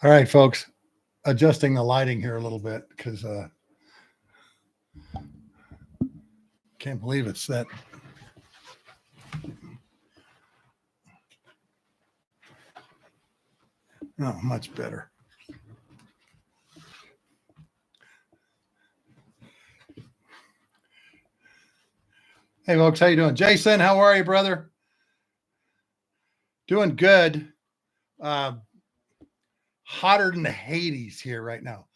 All right, folks, adjusting the lighting here a little bit because can't believe it's that. Oh, much better. Hey, folks, how you doing? Jason, how are you, brother? Doing good. Hotter than the Hades here right now.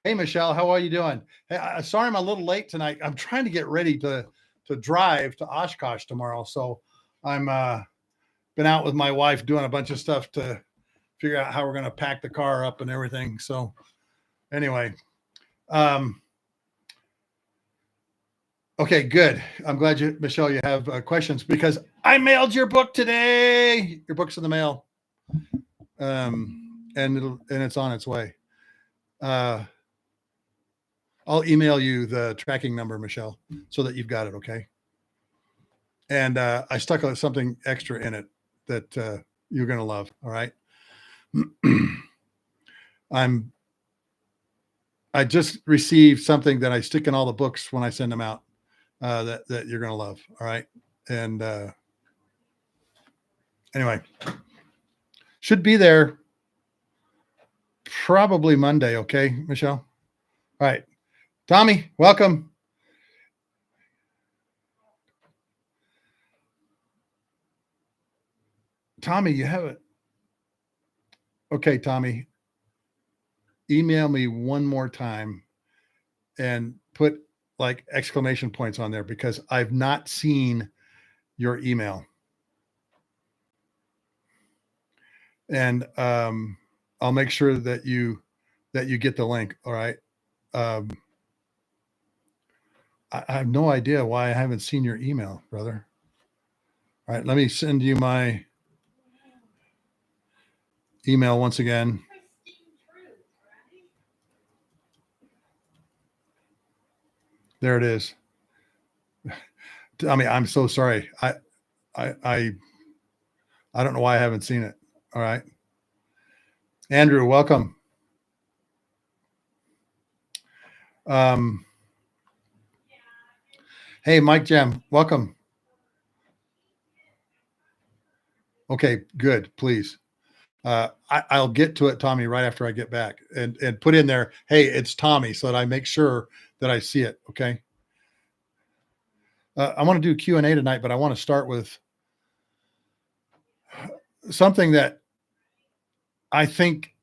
Hey, Michelle, how are you doing? Hey, sorry I'm a little late tonight. I'm trying to get ready to drive to Oshkosh tomorrow. So I'm been out with my wife doing a bunch of stuff to figure out how we're going to pack the car up and everything. So anyway, okay, good. I'm glad you, Michelle, you have questions because I mailed your book today. Your book's in the mail. And it's on its way. I'll email you the tracking number, Michelle, so that you've got it. Okay. And I stuck something extra in it that you're going to love. All right. I just received something that I stick in all the books when I send them out that you're going to love. All right. And anyway, should be there probably Monday. Okay, Michelle. All right. Tommy, welcome. Tommy, you have it. Okay, Tommy, email me one more time and put like exclamation points on there because I've not seen your email. And I'll make sure that you get the link. All right. I have no idea why I haven't seen your email, brother. All right, let me send you my email once again. There it is. I mean, I'm so sorry. I don't know why I haven't seen it. All right. Andrew, welcome. Hey, Mike Jam, welcome. Okay, good. Please. I'll get to it, Tommy, right after I get back and put in there, hey, it's Tommy, so that I make sure that I see it. Okay. I want to do Q&A tonight, but I want to start with something that I think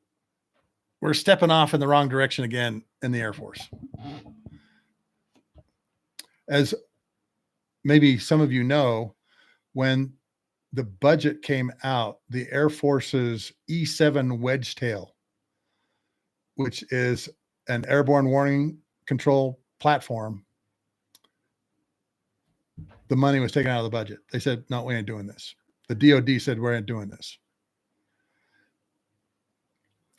we're stepping off in the wrong direction again in the Air Force. As maybe some of you know, when the budget came out, the Air Force's E-7 Wedgetail, which is an airborne warning control platform, the money was taken out of the budget. They said, no, we ain't doing this. The DOD said, we ain't doing this.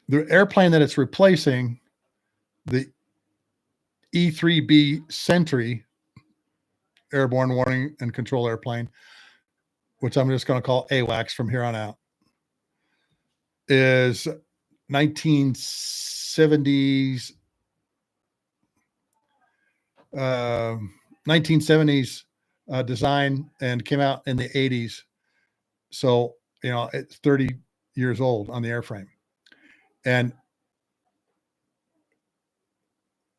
The airplane that it's replacing, the E3 Sentry airborne warning and control airplane, which I'm just going to call AWACS from here on out, is 1970s 1970s design and came out in the 80s. So, it's 30 years old on the airframe. And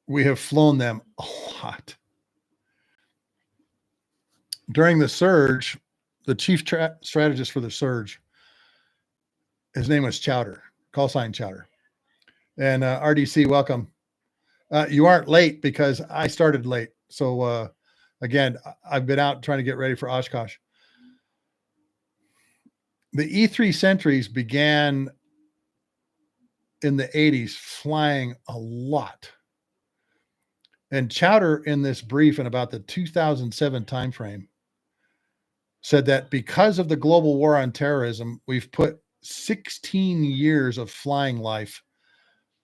we have flown them a lot. During the surge, the chief strategist for the surge, his name was Chowder, call sign Chowder. And RDC, welcome. You aren't late because I started late. So again, I've been out trying to get ready for Oshkosh. The E3 Sentries began in the 80s flying a lot. And Chowder, in this brief in about the 2007 timeframe, said that because of the global war on terrorism, we've put 16 years of flying life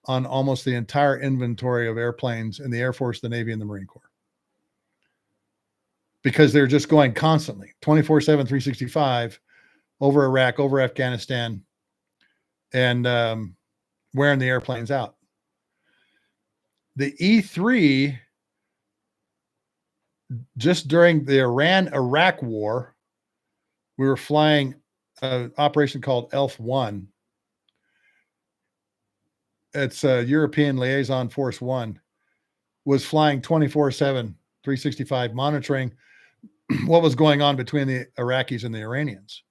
on almost the entire inventory of airplanes in the Air Force, the Navy, and the Marine Corps. Because they're just going constantly, 24/7, 365, over Iraq, over Afghanistan. And wearing the airplanes out. The E3, just during the Iran-Iraq war, we were flying an operation called ELF-1. It's a European Liaison Force 1, was flying 24/7, 365, monitoring what was going on between the Iraqis and the Iranians.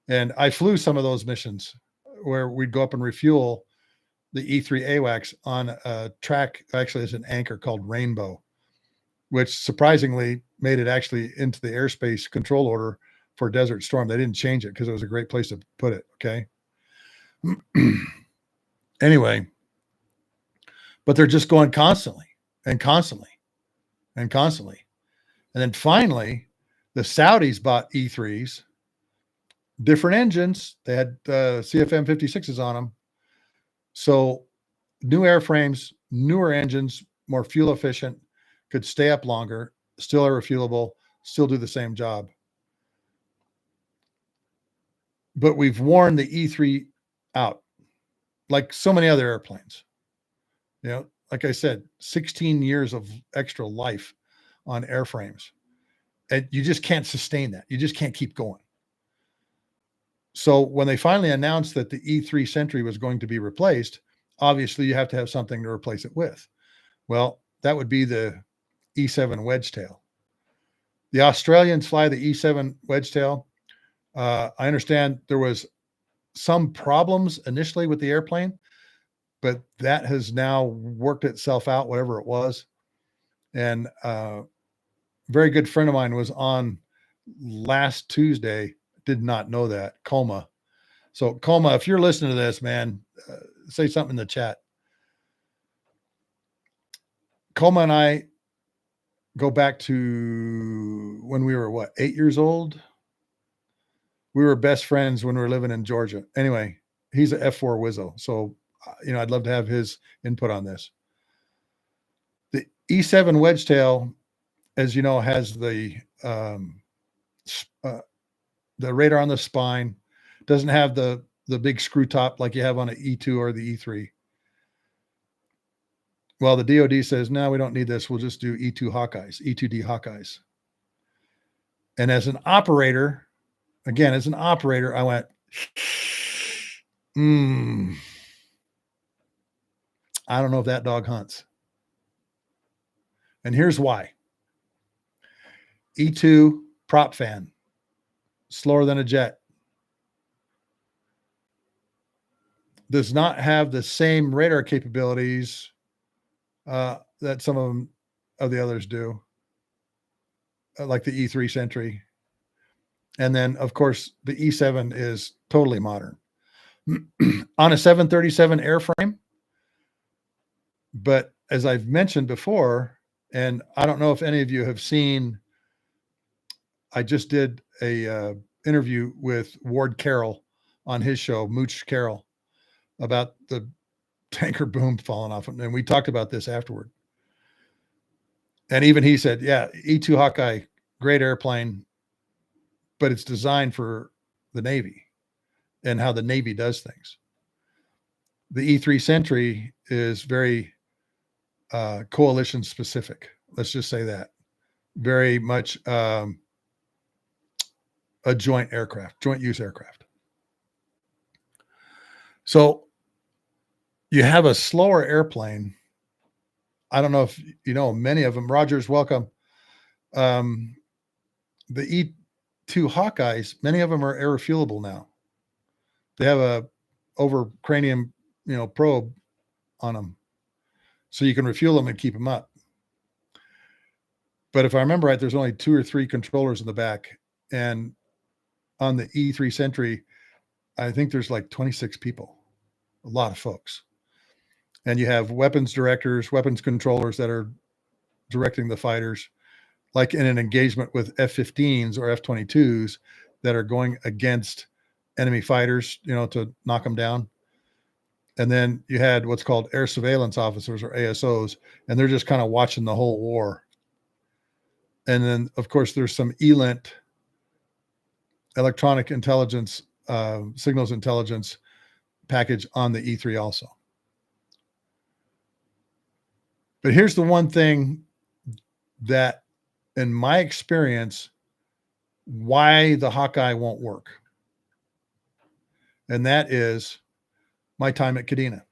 And I flew some of those missions where we'd go up and refuel the E3 AWACS on a track, actually as an anchor called Rainbow, which surprisingly made it actually into the airspace control order for Desert Storm. They didn't change it because it was a great place to put it. Okay. Anyway, but they're just going constantly and constantly and constantly. And then finally, the Saudis bought E3s, different engines. They had CFM 56s on them. So new airframes, newer engines, more fuel efficient, could stay up longer, still are refuelable, still do the same job. But we've worn the E3 out, like so many other airplanes. You know, like I said, 16 years of extra life on airframes. And you just can't sustain that. You just can't keep going. So when they finally announced that the E3 Sentry was going to be replaced, obviously you have to have something to replace it with. Well, that would be the E-7 Wedgetail. The Australians fly the E-7 Wedgetail. I understand there was some problems initially with the airplane, but that has now worked itself out, whatever it was. And a very good friend of mine was on last Tuesday, did not know that, Coma. So Coma, if you're listening to this, man, say something in the chat. Coma and I go back to when we were, 8 years old? We were best friends when we were living in Georgia. Anyway, he's an F4 Wizzo. So, I'd love to have his input on this. The E-7 Wedgetail, as you know, has the radar on the spine, doesn't have the big screw top like you have on an E2 or the E3. Well, the DoD says, no, we don't need this. We'll just do E2 Hawkeyes, E2D Hawkeyes. And as an operator, I went, I don't know if that dog hunts. And here's why. E2 prop fan, slower than a jet. Does not have the same radar capabilities that some of the others do, like the E3 Sentry. And then, of course, the E7 is totally modern. On a 737 airframe, but as I've mentioned before, and I don't know if any of you have seen, I just did a interview with Ward Carroll on his show, Mooch Carroll, about the tanker boom falling off. And we talked about this afterward. And even he said, yeah, E2 Hawkeye, great airplane, but it's designed for the Navy and how the Navy does things. The E3 Sentry is very coalition specific. Let's just say that. Very much a joint use aircraft. So you have a slower airplane. I don't know if you know many of them. Rogers, welcome. The E2 Hawkeyes, many of them are air refuelable now. They have a over cranium, probe on them, so you can refuel them and keep them up. But if I remember right, there's only 2 or 3 controllers in the back, and on the E3 Sentry, I think there's like 26 people, a lot of folks. And you have weapons directors, weapons controllers that are directing the fighters, like in an engagement with F-15s or F-22s that are going against enemy fighters, to knock them down. And then you had what's called air surveillance officers, or ASOs, and they're just kind of watching the whole war. And then, of course, there's some ELINT, electronic intelligence, signals intelligence, package on the E3 also. But here's the one thing that, in my experience, why the Hawkeye won't work. And that is my time at Kadena.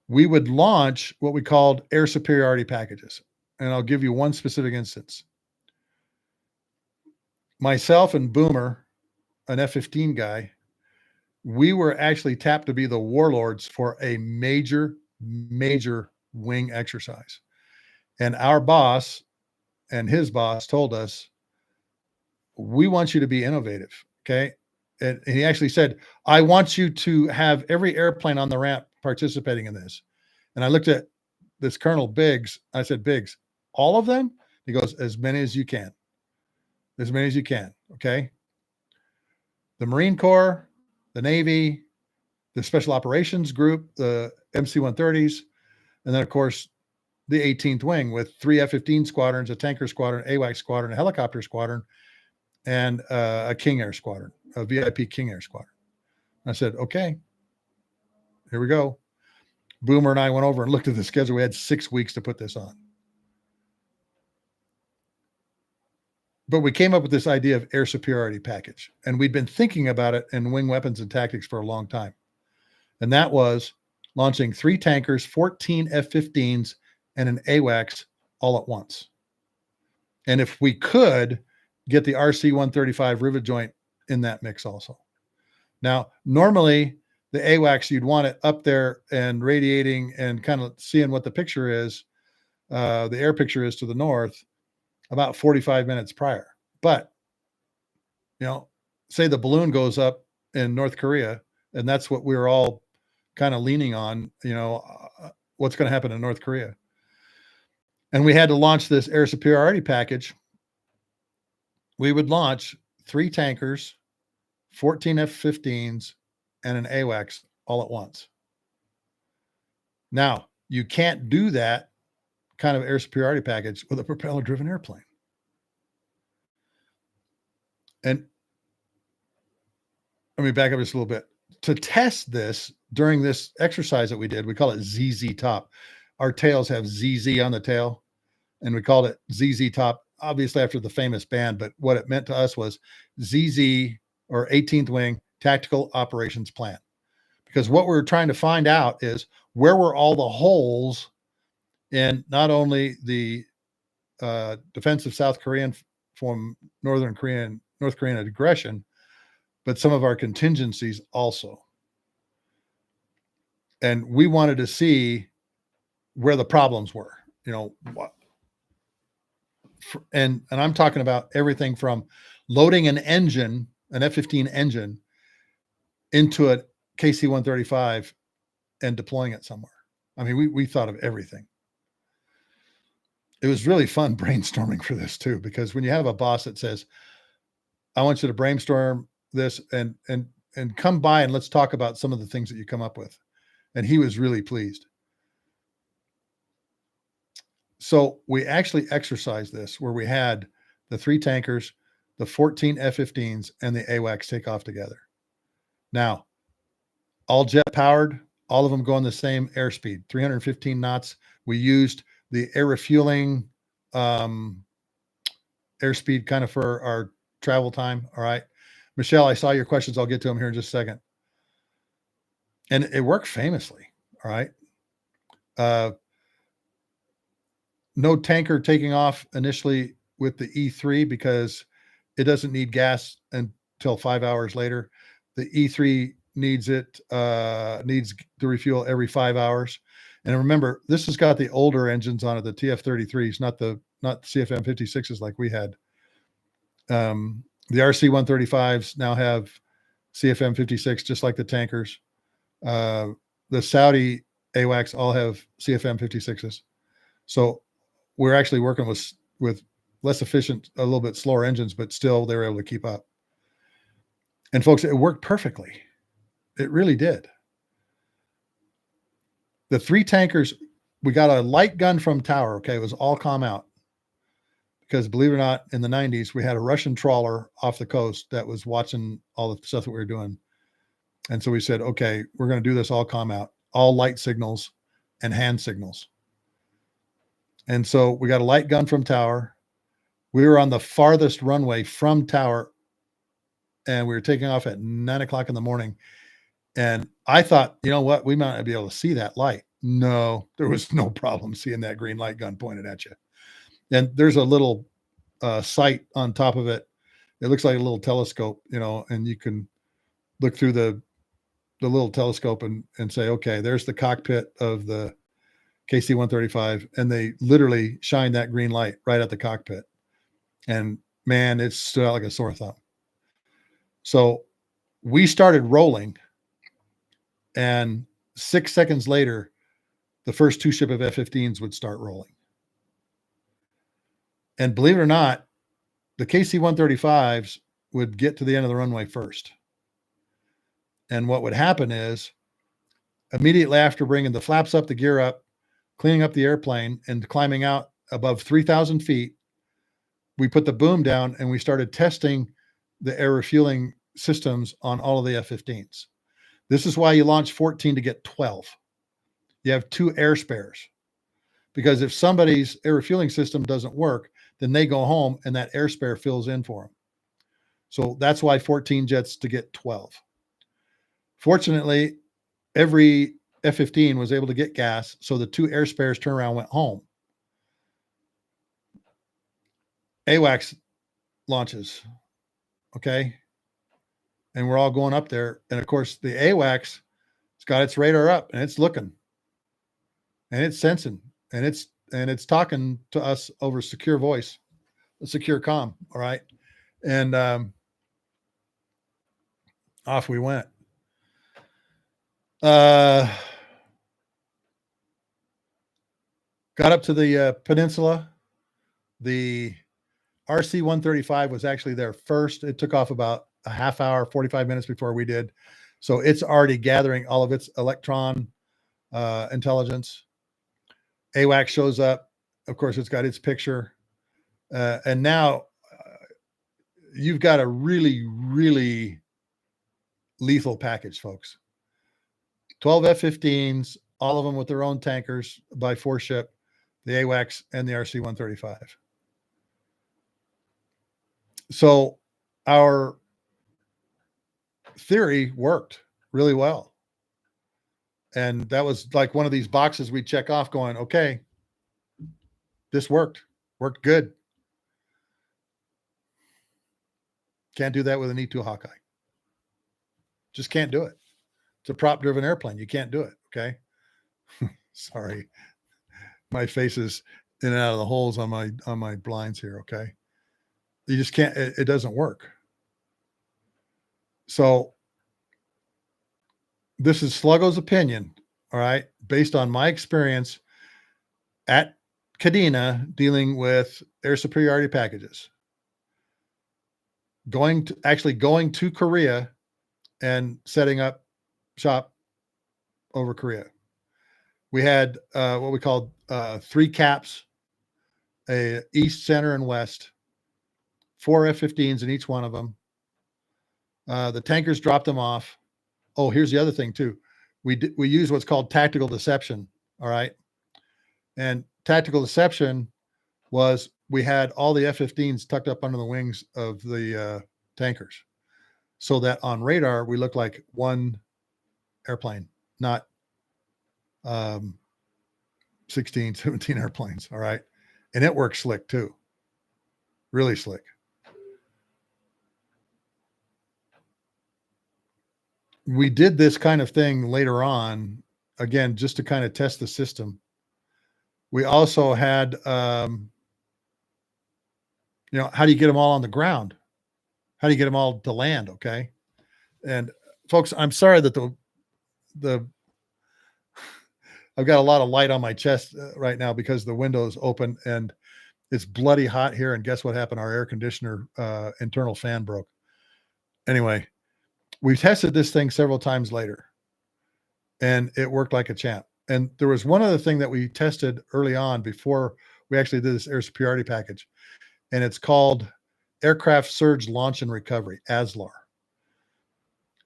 We would launch what we called air superiority packages. And I'll give you one specific instance. Myself and Boomer, an F-15 guy, we were actually tapped to be the warlords for a major wing exercise. And our boss and his boss told us, we want you to be innovative. Okay. And he actually said, I want you to have every airplane on the ramp participating in this. And I looked at this Colonel Biggs. I said, Biggs, all of them? He goes, as many as you can. As many as you can. Okay. The Marine Corps, the Navy, the Special Operations Group, the MC-130s, and then, of course, the 18th Wing with 3 F-15 squadrons, a tanker squadron, AWACS squadron, a helicopter squadron, and a King Air squadron, a VIP King Air squadron. I said, okay, here we go. Boomer and I went over and looked at the schedule. We had 6 weeks to put this on. But we came up with this idea of air superiority package. And we'd been thinking about it in wing weapons and tactics for a long time. And that was launching 3 tankers, 14 F-15s, and an AWACS all at once. And if we could, get the RC-135 rivet joint in that mix also. Now, normally the AWACS, you'd want it up there and radiating and kind of seeing what the picture is, the air picture is to the north, about 45 minutes prior. But, you know, say the balloon goes up in North Korea, and that's what we were all kind of leaning on, you know, what's going to happen in North Korea. And we had to launch this air superiority package. We would launch 3 tankers, 14 F-15s, and an AWACS all at once. Now, you can't do that kind of air superiority package with a propeller-driven airplane. And let me back up just a little bit. To test this during this exercise that we did, we call it ZZ Top. Our tails have ZZ on the tail, and we called it ZZ Top, obviously after the famous band, but what it meant to us was ZZ, or 18th Wing Tactical Operations Plan. Because what we're trying to find out is where were all the holes in not only the defense of South Korean from North Korean aggression, but some of our contingencies also. And we wanted to see where the problems were, you know, what, and I'm talking about everything from loading an engine, an F-15 engine, into a KC-135 and deploying it somewhere. I mean, we thought of everything. It was really fun brainstorming for this too, because when you have a boss that says, I want you to brainstorm this and come by and let's talk about some of the things that you come up with. And he was really pleased. So we actually exercised this where we had the 3 tankers, the 14 F-15s, and the AWACS take off together. Now, all jet powered, all of them going the same airspeed, 315 knots. We used the air refueling airspeed kind of for our travel time. All right. Michelle, I saw your questions. I'll get to them here in just a second. And it worked famously. All right. No tanker taking off initially with the E3 because it doesn't need gas until 5 hours later. The E3 needs to refuel every 5 hours. And remember, this has got the older engines on it, the TF-33s, not CFM56s like we had. The RC-135s now have CFM56, just like the tankers. The Saudi AWACS all have CFM56s. So we're actually working with less efficient, a little bit slower engines, but still they were able to keep up. And folks, it worked perfectly. It really did. The 3 tankers, we got a light gun from Tower. Okay. It was all calm out because, believe it or not, in the 90s, we had a Russian trawler off the coast that was watching all the stuff that we were doing. And so we said, okay, we're going to do this all calm out, all light signals and hand signals. And so we got a light gun from tower. We were on the farthest runway from tower, and we were taking off at 9 o'clock in the morning. And I thought, you know what, we might not be able to see that light. No, there was no problem seeing that green light gun pointed at you. And there's a little sight on top of it. It looks like a little telescope, and you can look through the little telescope and say, okay, there's the cockpit of the KC-135, and they literally shine that green light right at the cockpit. And man, it stood out like a sore thumb. So we started rolling, and 6 seconds later, the first two ship of F-15s would start rolling. And believe it or not, the KC-135s would get to the end of the runway first. And what would happen is, immediately after bringing the flaps up, the gear up, cleaning up the airplane, and climbing out above 3,000 feet, we put the boom down and we started testing the air refueling systems on all of the F-15s. This is why you launch 14 to get 12. You have 2 air spares, because if somebody's air refueling system doesn't work, then they go home and that air spare fills in for them. So that's why 14 jets to get 12. Fortunately, every F-15 was able to get gas, so the 2 air spares turned around, went home. AWACS launches, okay? And we're all going up there. And of course, the AWACS, it's got its radar up and it's looking and it's sensing and it's talking to us over secure voice, secure comm. All right. And off we went. Got up to the peninsula. The RC-135 was actually there first. It took off about a half hour, 45 minutes before we did. So it's already gathering all of its electron intelligence. AWACS shows up. Of course, it's got its picture. And now you've got a really, really lethal package, folks. 12 F-15s, all of them with their own tankers by 4 ship, the AWACS and the RC-135. So our theory worked really well. And that was like one of these boxes we check off going, okay, this worked good. Can't do that with an E-2 Hawkeye. Just can't do it. It's a prop driven airplane. You can't do it. Okay. Sorry. My face is in and out of the holes on my blinds here. Okay. You just can't, it doesn't work. So this is Sluggo's opinion. All right. Based on my experience at Kadena dealing with air superiority packages, going to Korea and setting up shop over Korea. We had what we called 3 caps, a east, center, and west, 4 F-15s in each one of them. The tankers dropped them off. Oh, here's the other thing too. We use what's called tactical deception. All right. And tactical deception was we had all the F-15s tucked up under the wings of the tankers, so that on radar we looked like one airplane, not 16, 17 airplanes. All right. And it works slick too. Really slick. We did this kind of thing later on, again, just to kind of test the system. We also had, how do you get them all on the ground? How do you get them all to land? Okay. And folks, I'm sorry that I've got a lot of light on my chest right now because the window's open and it's bloody hot here. And guess what happened? Our air conditioner internal fan broke. Anyway, we tested this thing several times later and it worked like a champ. And there was one other thing that we tested early on before we actually did this air superiority package, and it's called Aircraft Surge Launch and Recovery, ASLAR.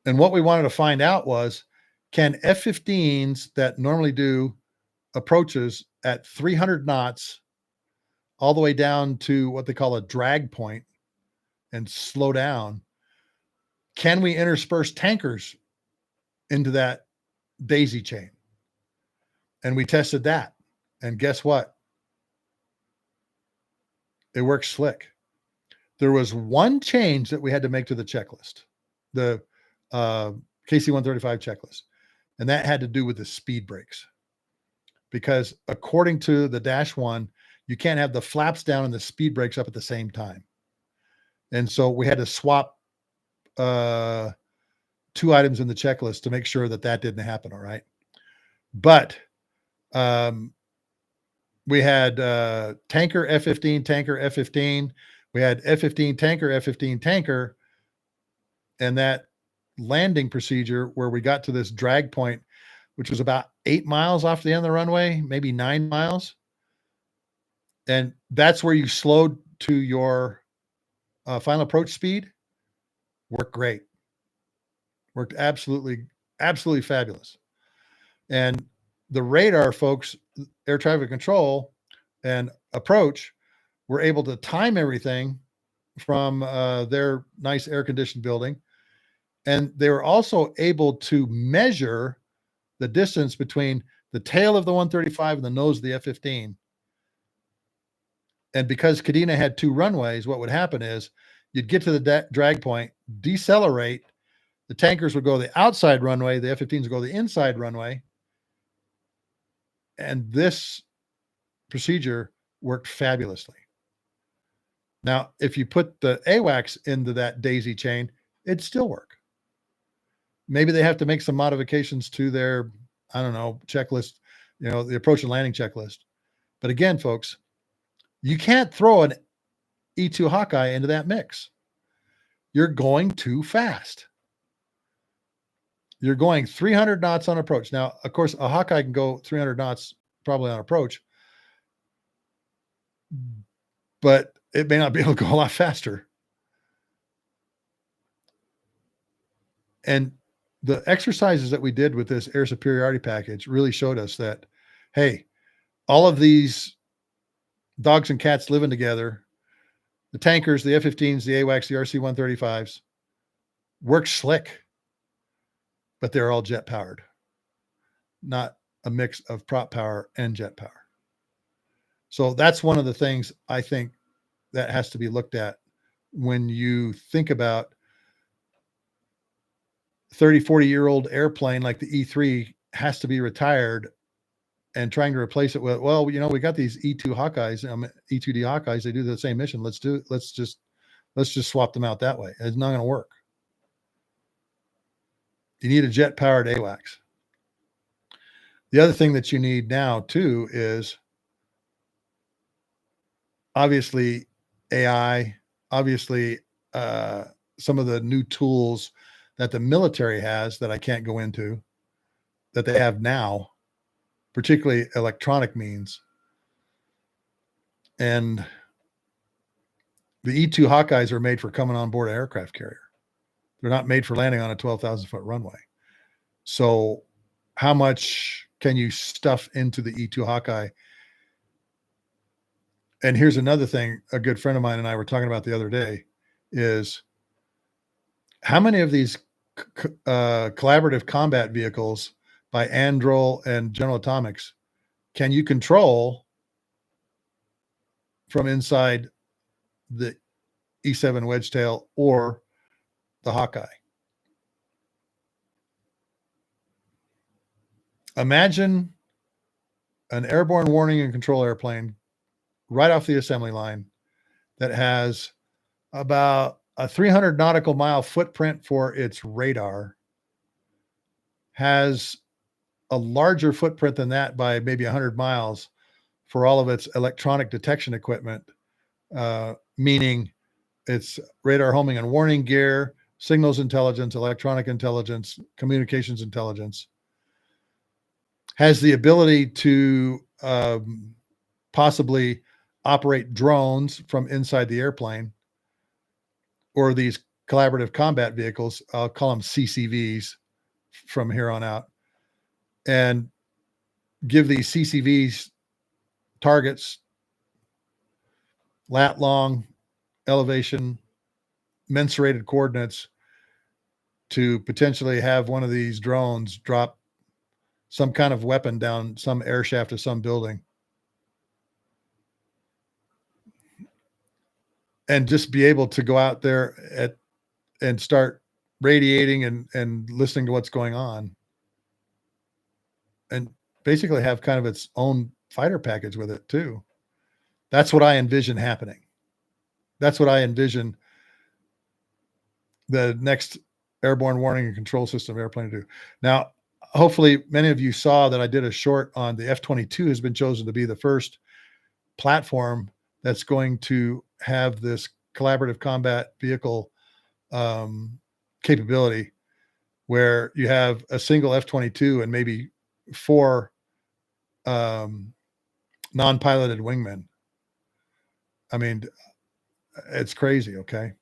And what we wanted to find out was, can F-15s that normally do approaches at 300 knots all the way down to what they call a drag point and slow down, can we intersperse tankers into that daisy chain? And we tested that. And guess what? It works slick. There was one change that we had to make to the checklist, the KC-135 checklist, and that had to do with the speed brakes. Because according to the Dash 1, you can't have the flaps down and the speed brakes up at the same time. And so we had to swap 2 items in the checklist to make sure that that didn't happen, all right? But we had tanker F-15, tanker F-15. We had F-15 tanker, F-15 tanker, and that landing procedure where we got to this drag point, which was about 8 miles off the end of the runway, maybe 9 miles. And that's where you slowed to your final approach speed. Worked great. Worked absolutely fabulous. And the radar folks, air traffic control and approach, were able to time everything from their nice air-conditioned building. And they were also able to measure the distance between the tail of the 135 and the nose of the F-15. And because Kadena had 2 runways, what would happen is you'd get to the drag point, decelerate, the tankers would go the outside runway, the F-15s would go the inside runway. And this procedure worked fabulously. Now, if you put the AWACS into that daisy chain, it'd still work. Maybe they have to make some modifications to their, I don't know, checklist, the approach and landing checklist. But again, folks, you can't throw an E2 Hawkeye into that mix. You're going too fast. You're going 300 knots on approach. Now, of course, a Hawkeye can go 300 knots probably on approach, but it may not be able to go a lot faster. And the exercises that we did with this air superiority package really showed us that, hey, all of these dogs and cats living together, the tankers, the F-15s, the AWACS, the RC-135s, work slick, but they're all jet powered, not a mix of prop power and jet power. So that's one of the things I think that has to be looked at when you think about 30, 40-year-old airplane like the E3 has to be retired and trying to replace it with, well, we got these E2 Hawkeyes, E2D Hawkeyes, they do the same mission. Let's just swap them out that way. It's not going to work. You need a jet-powered AWACS. The other thing that you need now, too, is obviously AI, obviously some of the new tools that the military has that I can't go into, that they have now, particularly electronic means. And the E2 Hawkeyes are made for coming on board an aircraft carrier. They're not made for landing on a 12,000-foot runway. So how much can you stuff into the E2 Hawkeye? And here's another thing a good friend of mine and I were talking about the other day is how many of these collaborative combat vehicles by Anduril and General Atomics can you control from inside the E-7 Wedgetail or the Hawkeye? Imagine an airborne warning and control airplane right off the assembly line that has about a 300 nautical mile footprint for its radar, has a larger footprint than that by maybe 100 miles for all of its electronic detection equipment, meaning its radar homing and warning gear, signals intelligence, electronic intelligence, communications intelligence, has the ability to possibly operate drones from inside the airplane, or these collaborative combat vehicles. I'll call them CCVs from here on out, and give these CCVs targets, lat long, elevation, mensurated coordinates to potentially have one of these drones drop some kind of weapon down some air shaft of some building, and just be able to go out there and start radiating and listening to what's going on, and basically have kind of its own fighter package with it too. That's what I envision happening. That's what I envision the next airborne warning and control system airplane to do. Now, hopefully many of you saw that I did a short on the F-22 has been chosen to be the first platform that's going to have this collaborative combat vehicle capability, where you have a single F-22 and maybe 4 non-piloted wingmen. I mean, it's crazy. Okay.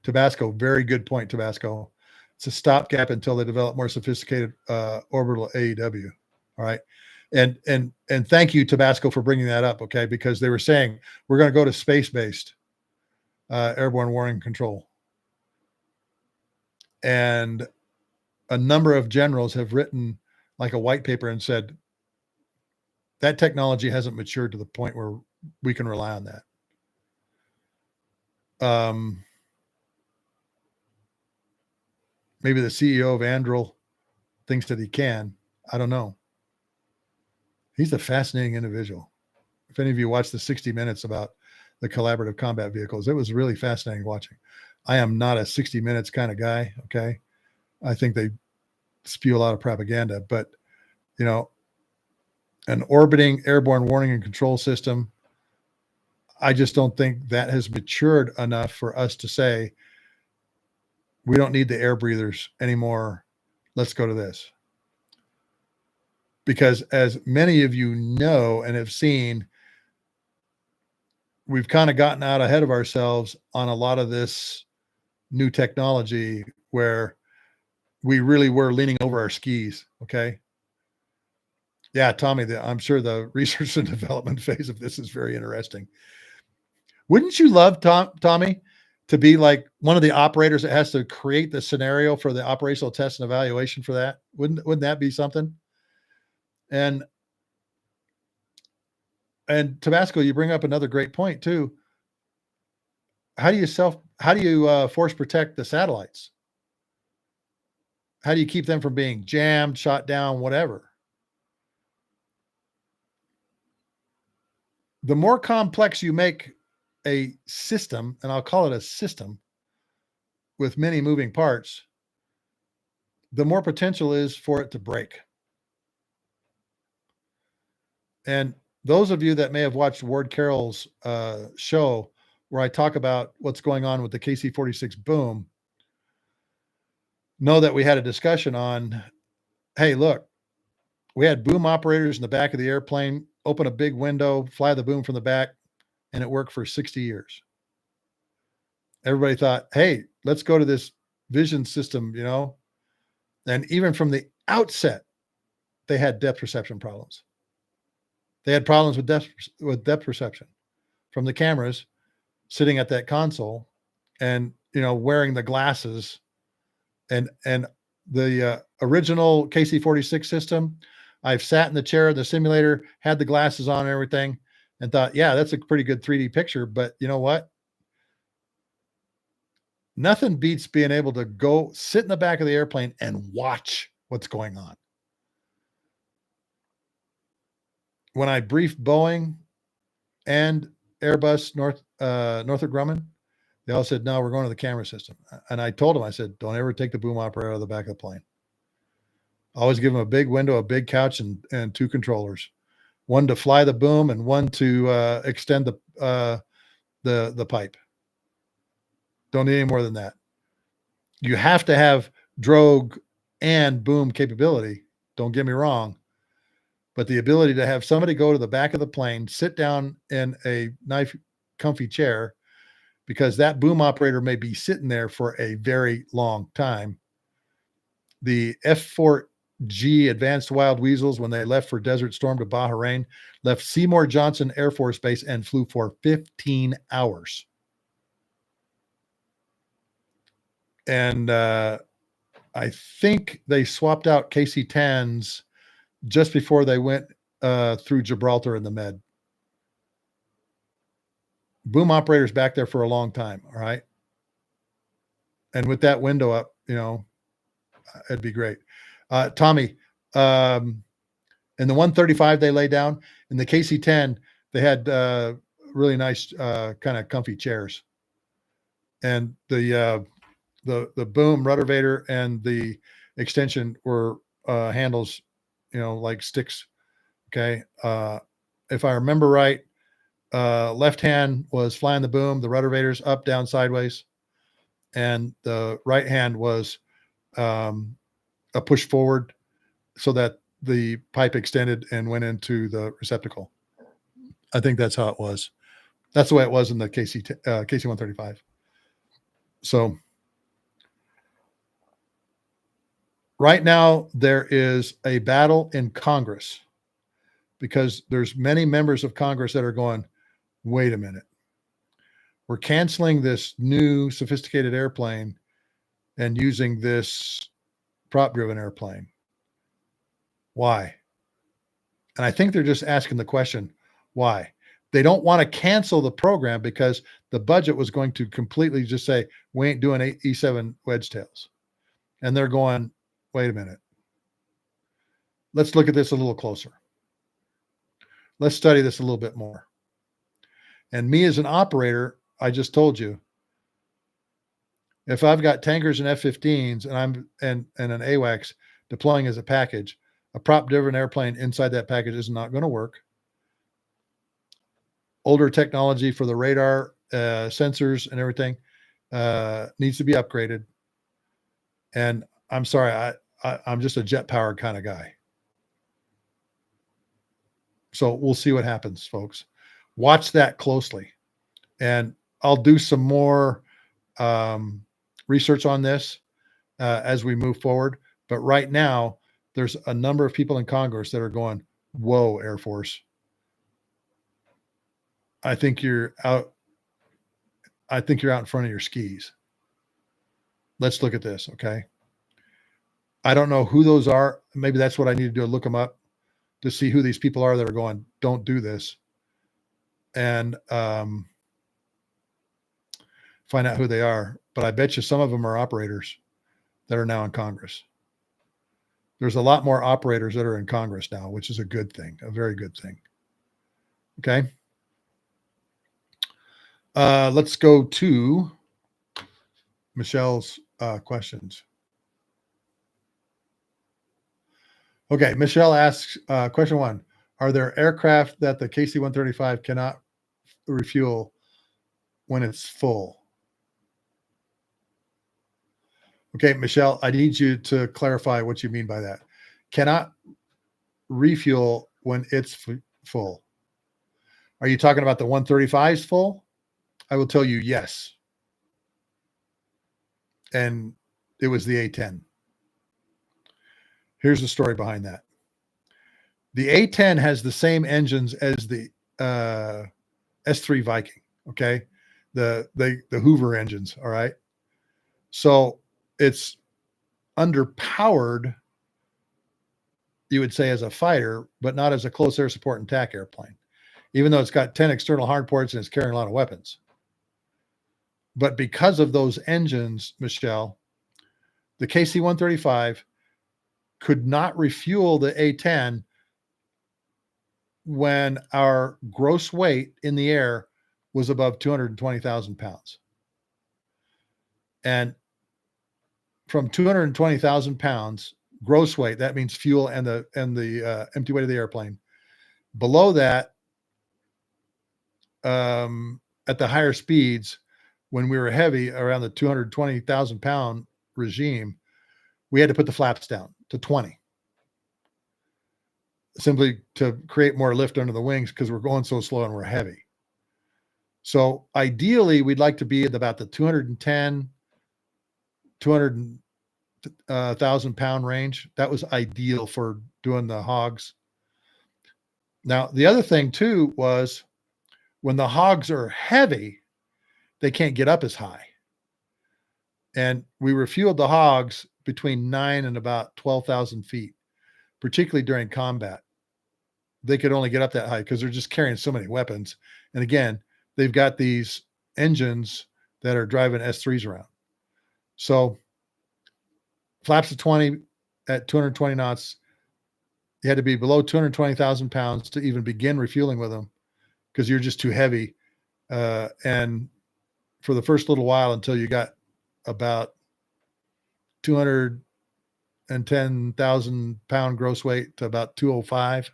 Tabasco, very good point, Tabasco. It's a stopgap until they develop more sophisticated orbital AEW. All right. And thank you, Tabasco, for bringing that up. Okay. Because they were saying we're going to go to space-based airborne warning control. And a number of generals have written like a white paper and said that technology hasn't matured to the point where we can rely on that. Maybe the CEO of Anduril thinks that he can. I don't know. He's a fascinating individual. If any of you watched the 60 Minutes about the collaborative combat vehicles, it was really fascinating watching. I am not a 60 Minutes kind of guy. Okay. I think they spew a lot of propaganda, but you know, an orbiting airborne warning and control system, I just don't think that has matured enough for us to say, we don't need the air breathers anymore. Let's go to this. Because as many of you know and have seen, we've kind of gotten out ahead of ourselves on a lot of this new technology where we really were leaning over our skis. Okay. Yeah, Tommy, I'm sure the research and development phase of this is very interesting. Wouldn't you love, Tommy, to be like one of the operators that has to create the scenario for the operational test and evaluation for that? Wouldn't that be something? And Tabasco, you bring up another great point too. How do you force protect the satellites? How do you keep them from being jammed, shot down, whatever? The more complex you make a system, and I'll call it a system with many moving parts, the more potential is for it to break. And those of you that may have watched Ward Carroll's show where I talk about what's going on with the KC-46 boom, know that we had a discussion on, hey, look, we had boom operators in the back of the airplane, open a big window, fly the boom from the back, and it worked for 60 years. Everybody thought, hey, let's go to this vision system, you know? And even from the outset, they had depth perception problems. They had problems with depth perception from the cameras sitting at that console and, you know, wearing the glasses. And the original KC-46 system, I've sat in the chair of the simulator, had the glasses on and everything, and thought, yeah, that's a pretty good 3D picture. But you know what? Nothing beats being able to go sit in the back of the airplane and watch what's going on. When I briefed Boeing and Airbus, Northrop Grumman, they all said, no, we're going to the camera system. And I told them, I said, don't ever take the boom operator out of the back of the plane. Always give them a big window, a big couch, and 2 controllers, one to fly the boom and one to extend the pipe. Don't need any more than that. You have to have drogue and boom capability. Don't get me wrong. But the ability to have somebody go to the back of the plane, sit down in a nice, comfy chair, because that boom operator may be sitting there for a very long time. The F-4G Advanced Wild Weasels, when they left for Desert Storm to Bahrain, left Seymour Johnson Air Force Base and flew for 15 hours. And I think they swapped out KC-10s just before they went through Gibraltar in the Med. Boom operators back there for a long time, all right? And with that window up, it'd be great. Tommy, in the 135 they lay down, in the KC-10, they had really nice kind of comfy chairs. And the boom ruddervator and the extension were handles, like sticks. Okay. If I remember right, left hand was flying the boom, the ruddervators up, down, sideways. And the right hand was a push forward so that the pipe extended and went into the receptacle. I think that's how it was. That's the way it was in the KC-135. So right now there is a battle in Congress because there's many members of Congress that are going, wait a minute. We're canceling this new sophisticated airplane and using this prop-driven airplane. Why? And I think they're just asking the question, why? They don't want to cancel the program because the budget was going to completely just say, we ain't doing E-7 Wedgetails. And they're going, wait a minute. Let's look at this a little closer. Let's study this a little bit more. And me as an operator, I just told you, if I've got tankers and F-15s and I'm and an AWACS deploying as a package, a prop-driven airplane inside that package is not going to work. Older technology for the radar, sensors and everything needs to be upgraded. And I'm sorry, I'm just a jet-powered kind of guy. So we'll see what happens, folks. Watch that closely. And I'll do some more research on this as we move forward. But right now, there's a number of people in Congress that are going, whoa, Air Force. I think you're out in front of your skis. Let's look at this, okay? I don't know who those are. Maybe that's what I need to do, look them up to see who these people are that are going, don't do this. And find out who they are. But I bet you some of them are operators that are now in Congress. There's a lot more operators that are in Congress now, which is a good thing, a very good thing. Okay. Let's go to Michelle's questions. Okay, Michelle asks, question 1, are there aircraft that the KC-135 cannot refuel when it's full? Okay, Michelle, I need you to clarify what you mean by that. Cannot refuel when it's full. Are you talking about the 135's full? I will tell you yes. And it was the A-10. Here's the story behind that. The A-10 has the same engines as the S3 Viking, okay? The Hoover engines, all right? So it's underpowered, you would say, as a fighter, but not as a close air support and TAC airplane, even though it's got 10 external hardports and it's carrying a lot of weapons. But because of those engines, Michelle, the KC-135 could not refuel the A-10 when our gross weight in the air was above 220,000 pounds. And from 220,000 pounds gross weight, that means fuel and the empty weight of the airplane. Below that, at the higher speeds, when we were heavy around the 220,000 pound regime, we had to put the flaps down to 20, simply to create more lift under the wings because we're going so slow and we're heavy. So ideally, we'd like to be at about the 210, 200,000 pound range. That was ideal for doing the hogs. Now, the other thing too was when the hogs are heavy, they can't get up as high. And we refueled the hogs between 9 and about 12,000 feet, particularly during combat. They could only get up that high because they're just carrying so many weapons. And again, they've got these engines that are driving S3s around. So flaps of 20 at 220 knots, you had to be below 220,000 pounds to even begin refueling with them because you're just too heavy. And for the first little while until you got about 210,000 pound gross weight to about 205,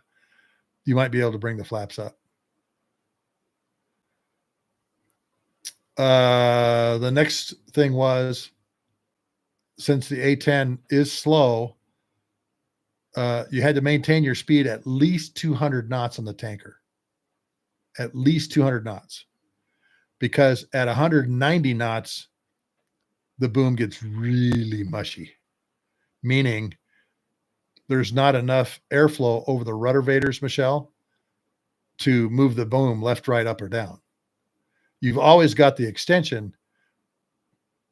you might be able to bring the flaps up. The next thing was, since the A10 is slow, you had to maintain your speed at least 200 knots on the tanker. At least 200 knots. Because at 190 knots, the boom gets really mushy, meaning there's not enough airflow over the rudder vaders, Michelle, to move the boom left, right, up, or down. You've always got the extension,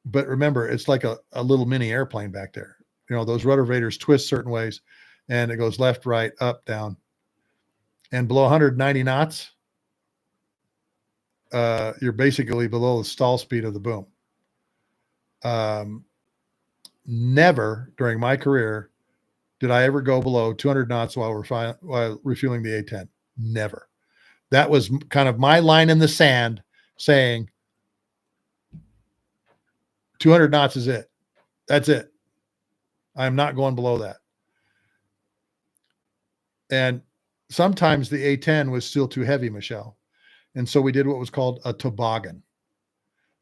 but remember, it's like a little mini airplane back there. You know, those rudder vaders twist certain ways, and it goes left, right, up, down. And below 190 knots, you're basically below the stall speed of the boom. Never during my career did I ever go below 200 knots while refueling the A10. Never. That was kind of my line in the sand saying 200 knots is it. That's it. I'm not going below that. And sometimes the A10 was still too heavy, Michelle. And so we did what was called a toboggan,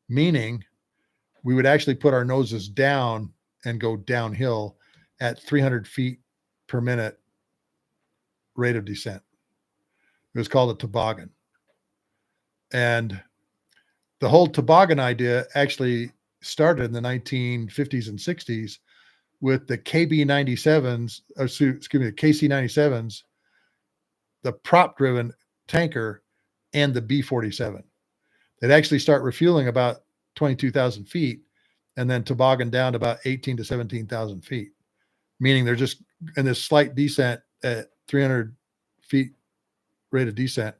meaning we would actually put our noses down and go downhill at 300 feet per minute rate of descent. It was called a toboggan. And the whole toboggan idea actually started in the 1950s and 60s with the KB-97s, the KC-97s, the prop-driven tanker, and the B-47. They'd actually start refueling about 22,000 feet and then toboggan down to about 18 to 17,000 feet, meaning they're just in this slight descent at 300 feet rate of descent.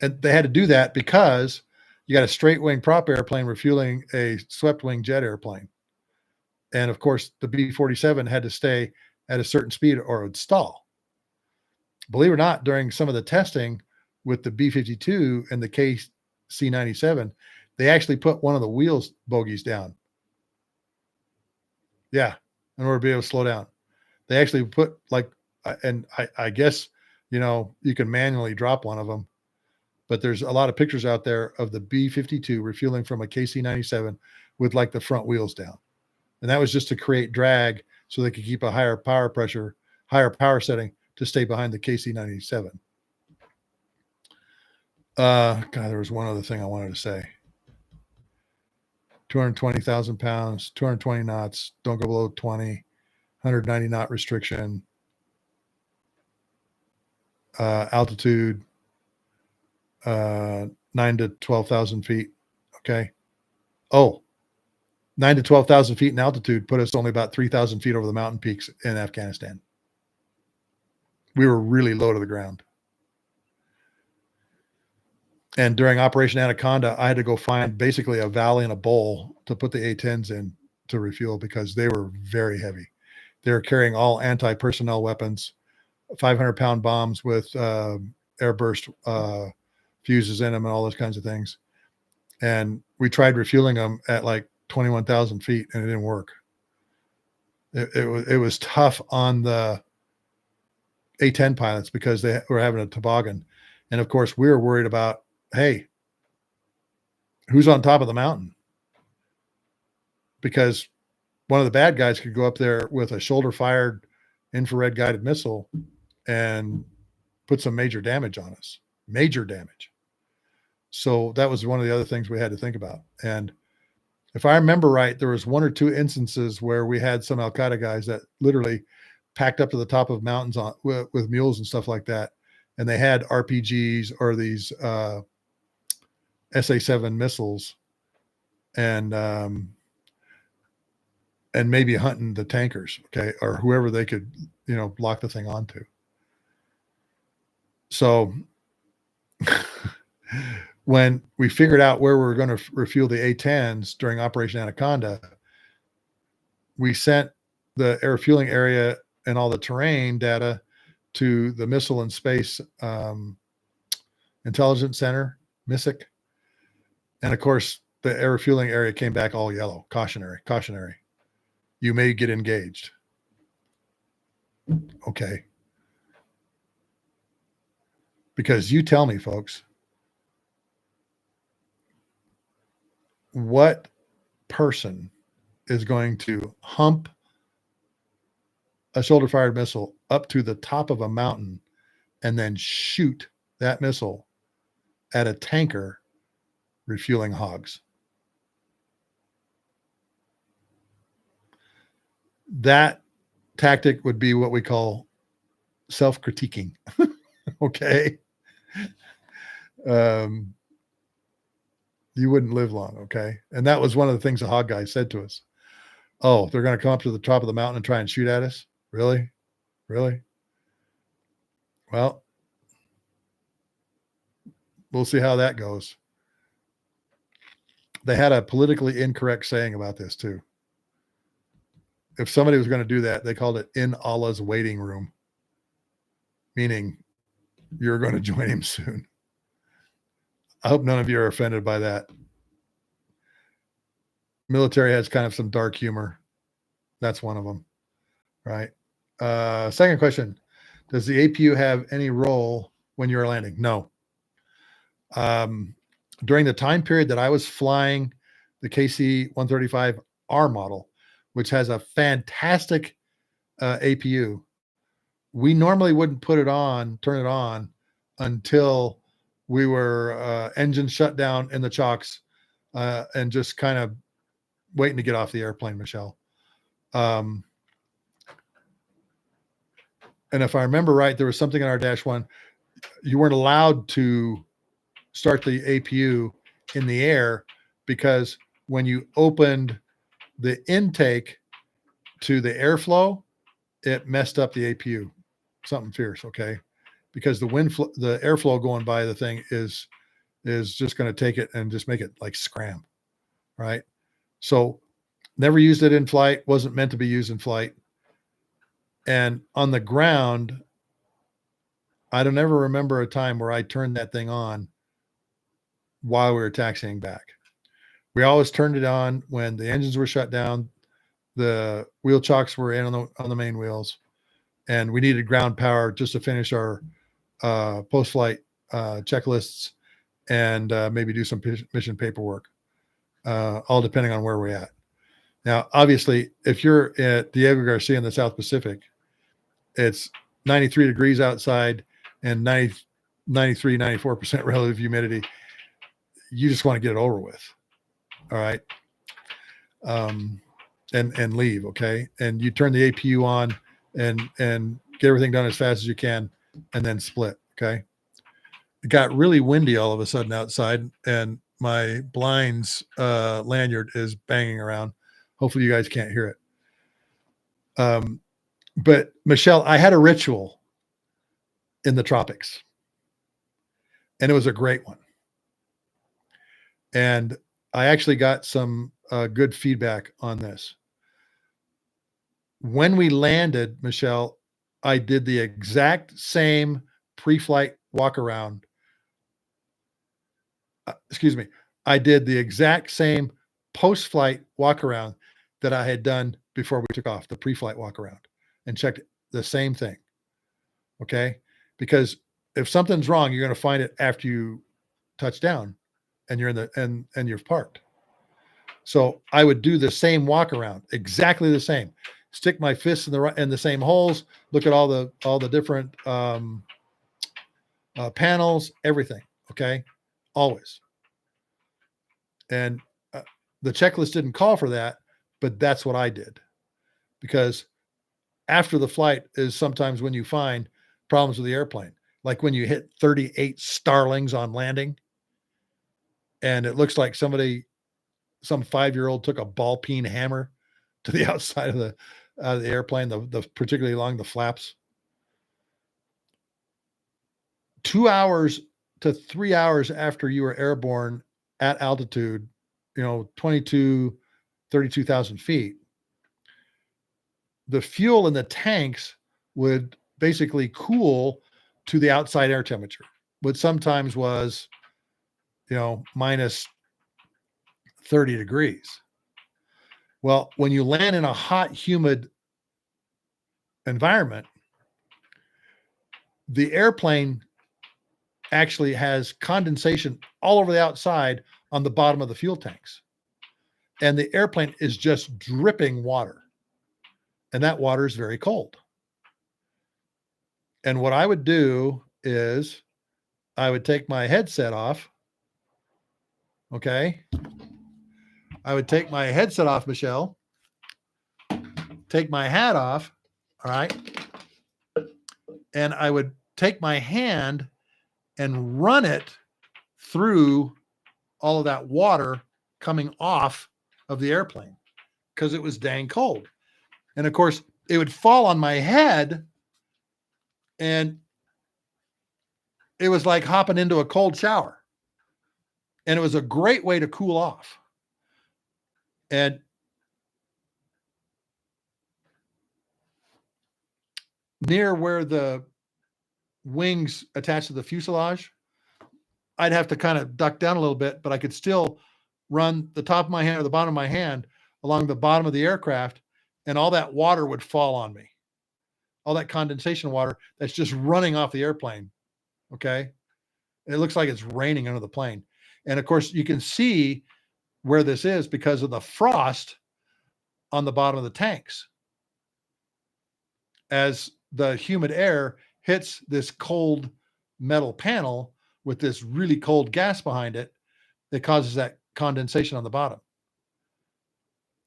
And they had to do that because you got a straight wing prop airplane refueling a swept wing jet airplane. And of course, the B-47 had to stay at a certain speed or it would stall. Believe it or not, during some of the testing with the B-52 and the KC-97, they actually put one of the wheels bogies down. Yeah, in order to be able to slow down. They actually put and I guess, you know, you can manually drop one of them, but there's a lot of pictures out there of the B-52 refueling from a KC-97 with like the front wheels down. And that was just to create drag so they could keep a higher power pressure, higher power setting to stay behind the KC-97. God, there was one other thing I wanted to say. 220,000 pounds, 220 knots, don't go below 20, 190 knot restriction, altitude, 9 to 12,000 feet. Okay. Oh, 9 to 12,000 feet in altitude put us only about 3,000 feet over the mountain peaks in Afghanistan. We were really low to the ground. And during Operation Anaconda, I had to go find basically a valley and a bowl to put the A-10s in to refuel because they were very heavy. They were carrying all anti-personnel weapons, 500-pound bombs with airburst fuses in them and all those kinds of things. And we tried refueling them at like 21,000 feet and it didn't work. It was tough on the A-10 pilots because they were having a toboggan. And of course, we were worried about, hey, who's on top of the mountain? Because one of the bad guys could go up there with a shoulder-fired infrared guided missile and put some major damage on us. Major damage. So that was one of the other things we had to think about. And if I remember right, there was 1 or 2 instances where we had some Al Qaeda guys that literally packed up to the top of mountains with mules and stuff like that, and they had RPGs or these SA-7 missiles, and maybe hunting the tankers, okay, or whoever they could, lock the thing onto. So when we figured out where we were going to refuel the A-10s during Operation Anaconda, we sent the air fueling area and all the terrain data to the Missile and Space Intelligence Center, MISIC. And of course, the air fueling area came back all yellow, cautionary. You may get engaged. Okay. Because you tell me, folks, what person is going to hump a shoulder-fired missile up to the top of a mountain and then shoot that missile at a tanker refueling hogs? That tactic would be what we call self-critiquing. Okay. You wouldn't live long. Okay. And that was one of the things the hog guy said to us. Oh, they're going to come up to the top of the mountain and try and shoot at us? Really? Well, we'll see how that goes. They had a politically incorrect saying about this too. If somebody was going to do that, they called it in Allah's waiting room, meaning you're going to join him soon. I hope none of you are offended by that. Military has kind of some dark humor. That's one of them, right? Second question. Does the APU have any role when you're landing? No. During the time period that I was flying the KC-135R model, which has a fantastic APU, we normally wouldn't turn it on until we were engines shut down in the chocks and just kind of waiting to get off the airplane, Michelle. And if I remember right, there was something on our -1. You weren't allowed to start the APU in the air because when you opened the intake to the airflow, it messed up the APU. Something fierce, okay? Because the airflow going by the thing is just going to take it and just make it like scram, right? So never used it in flight, wasn't meant to be used in flight. And on the ground, I don't ever remember a time where I turned that thing on while we were taxiing back. We always turned it on when the engines were shut down, the wheel chocks were in on the main wheels, and we needed ground power just to finish our post-flight checklists and maybe do some mission paperwork, all depending on where we're at. Now, obviously, if you're at Diego Garcia in the South Pacific, it's 93 degrees outside and 93, 94% relative humidity. You just want to get it over with. All right. And leave. Okay. And you turn the APU on and get everything done as fast as you can and then split. Okay. It got really windy all of a sudden outside and my blinds lanyard is banging around. Hopefully you guys can't hear it. But Michelle, I had a ritual in the tropics and it was a great one. And I actually got some good feedback on this. When we landed, Michelle, I did the exact same pre-flight walk around. I did the exact same post-flight walk around that I had done before we took off, the pre-flight walk around, and checked the same thing. Okay. Because if something's wrong, you're going to find it after you touch down and you're in the, and you've parked. So I would do the same walk around, exactly the same, stick my fists in the same holes, look at all the different panels, everything. Okay. always. And the checklist didn't call for that, but that's what I did. Because after the flight is sometimes when you find problems with the airplane, like when you hit 38 starlings on landing, and it looks like some 5-year-old took a ball peen hammer to the outside of the airplane, the particularly along the flaps. 2 hours to 3 hours after you were airborne at altitude, 32,000 feet, the fuel in the tanks would basically cool to the outside air temperature, which sometimes was, minus 30 degrees. Well, when you land in a hot, humid environment, the airplane actually has condensation all over the outside on the bottom of the fuel tanks. And the airplane is just dripping water. And that water is very cold. And what I would do is I would take my headset off. Okay. I would take my headset off, Michelle. Take my hat off. All right. And I would take my hand and run it through all of that water coming off of the airplane because it was dang cold. And of course, it would fall on my head, and it was like hopping into a cold shower. And it was a great way to cool off. And near where the wings attached to the fuselage, I'd have to kind of duck down a little bit, but I could still run the top of my hand or the bottom of my hand along the bottom of the aircraft, and all that water would fall on me. All that condensation water that's just running off the airplane. Okay. It looks like it's raining under the plane. And of course, you can see where this is because of the frost on the bottom of the tanks. As the humid air hits this cold metal panel with this really cold gas behind it, that causes that condensation on the bottom.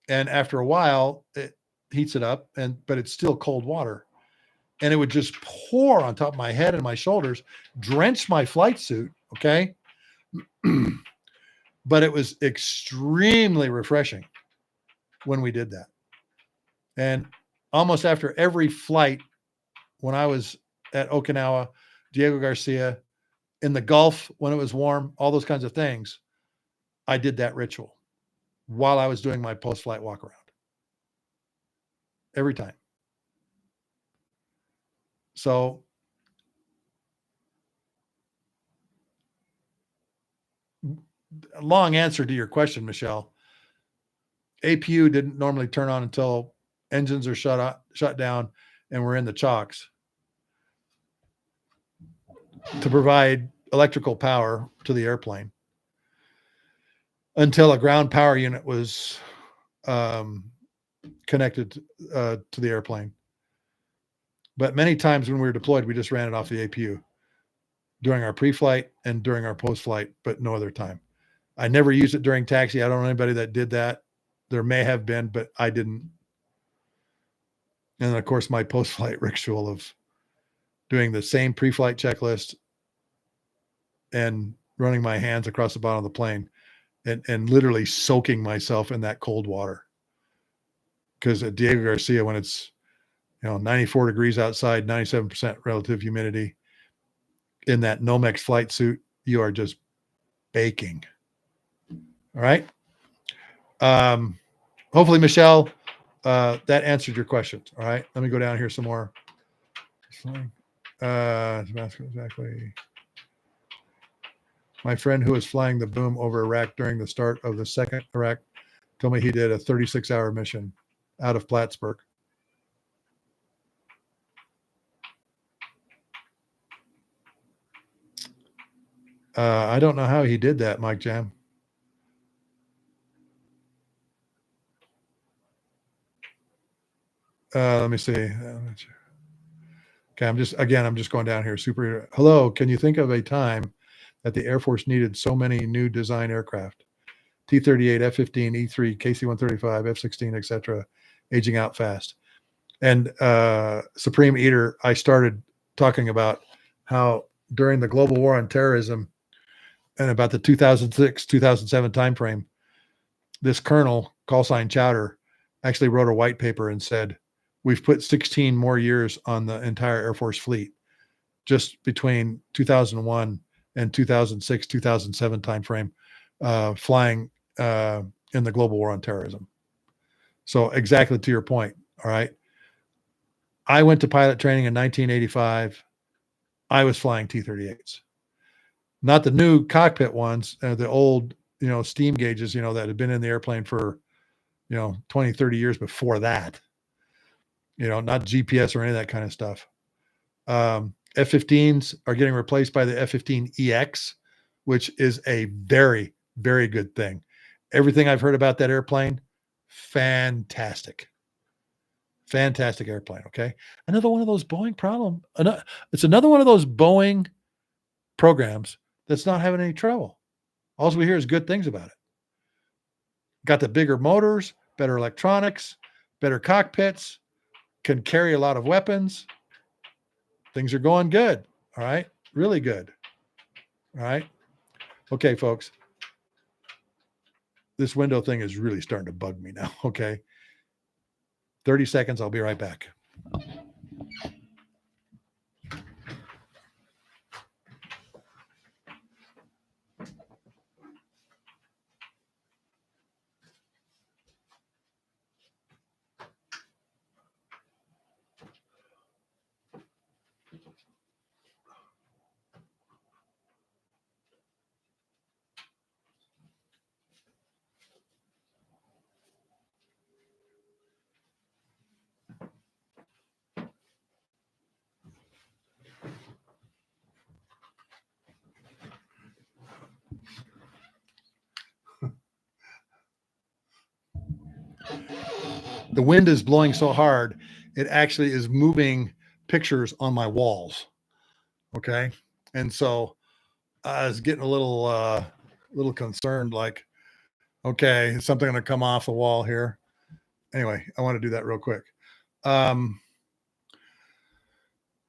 And after a while, it heats it up, but it's still cold water. And it would just pour on top of my head and my shoulders, drench my flight suit. Okay. But it was extremely refreshing when we did that. And almost after every flight, when I was at Okinawa, Diego Garcia, in the Gulf, when it was warm, all those kinds of things, I did that ritual while I was doing my post-flight walk around. Every time. So a long answer to your question, Michelle. APU didn't normally turn on until engines are shut down and we're in the chocks to provide electrical power to the airplane until a ground power unit was connected to the airplane. But many times when we were deployed, we just ran it off the APU during our pre-flight and during our post-flight, but no other time. I never used it during taxi. I don't know anybody that did that. There may have been, but I didn't. And then, of course, my post-flight ritual of doing the same pre-flight checklist and running my hands across the bottom of the plane and literally soaking myself in that cold water. Because at Diego Garcia, when it's 94 degrees outside, 97% relative humidity, in that Nomex flight suit, you are just baking. All right. Hopefully, Michelle, that answered your questions. All right. Let me go down here some more. Exactly. My friend who was flying the boom over Iraq during the start of the second Iraq told me he did a 36-hour mission out of Plattsburgh. I don't know how he did that, Mike Jam. Let me see. Okay, I'm just going down here. Hello, can you think of a time that the Air Force needed so many new design aircraft. T-38, F-15, E-3, KC-135, F-16, etc., aging out fast. And Supreme Eater, I started talking about how during the global war on terrorism and about the 2006, 2007 timeframe, this colonel, call sign Chowder, actually wrote a white paper and said, we've put 16 more years on the entire Air Force fleet just between 2001 and 2006, 2007 timeframe, flying in the global war on terrorism. So exactly to your point, all right? I went to pilot training in 1985. I was flying T-38s. Not the new cockpit ones, the old, steam gauges, that had been in the airplane for, 20, 30 years before that. Not GPS or any of that kind of stuff. F-15s are getting replaced by the F-15EX, which is a very, very good thing. Everything I've heard about that airplane, fantastic. Fantastic airplane, okay? Another one of those Boeing it's another one of those Boeing programs that's not having any trouble. All we hear is good things about it. Got the bigger motors, better electronics, better cockpits, can carry a lot of weapons. Things are going good, all right? Really good, all right? Okay, folks. This window thing is really starting to bug me now, okay? 30 seconds, I'll be right back. The wind is blowing so hard, it actually is moving pictures on my walls. Okay. And so I was getting a little concerned, like, okay, is something going to come off the wall here? Anyway, I want to do that real quick. Let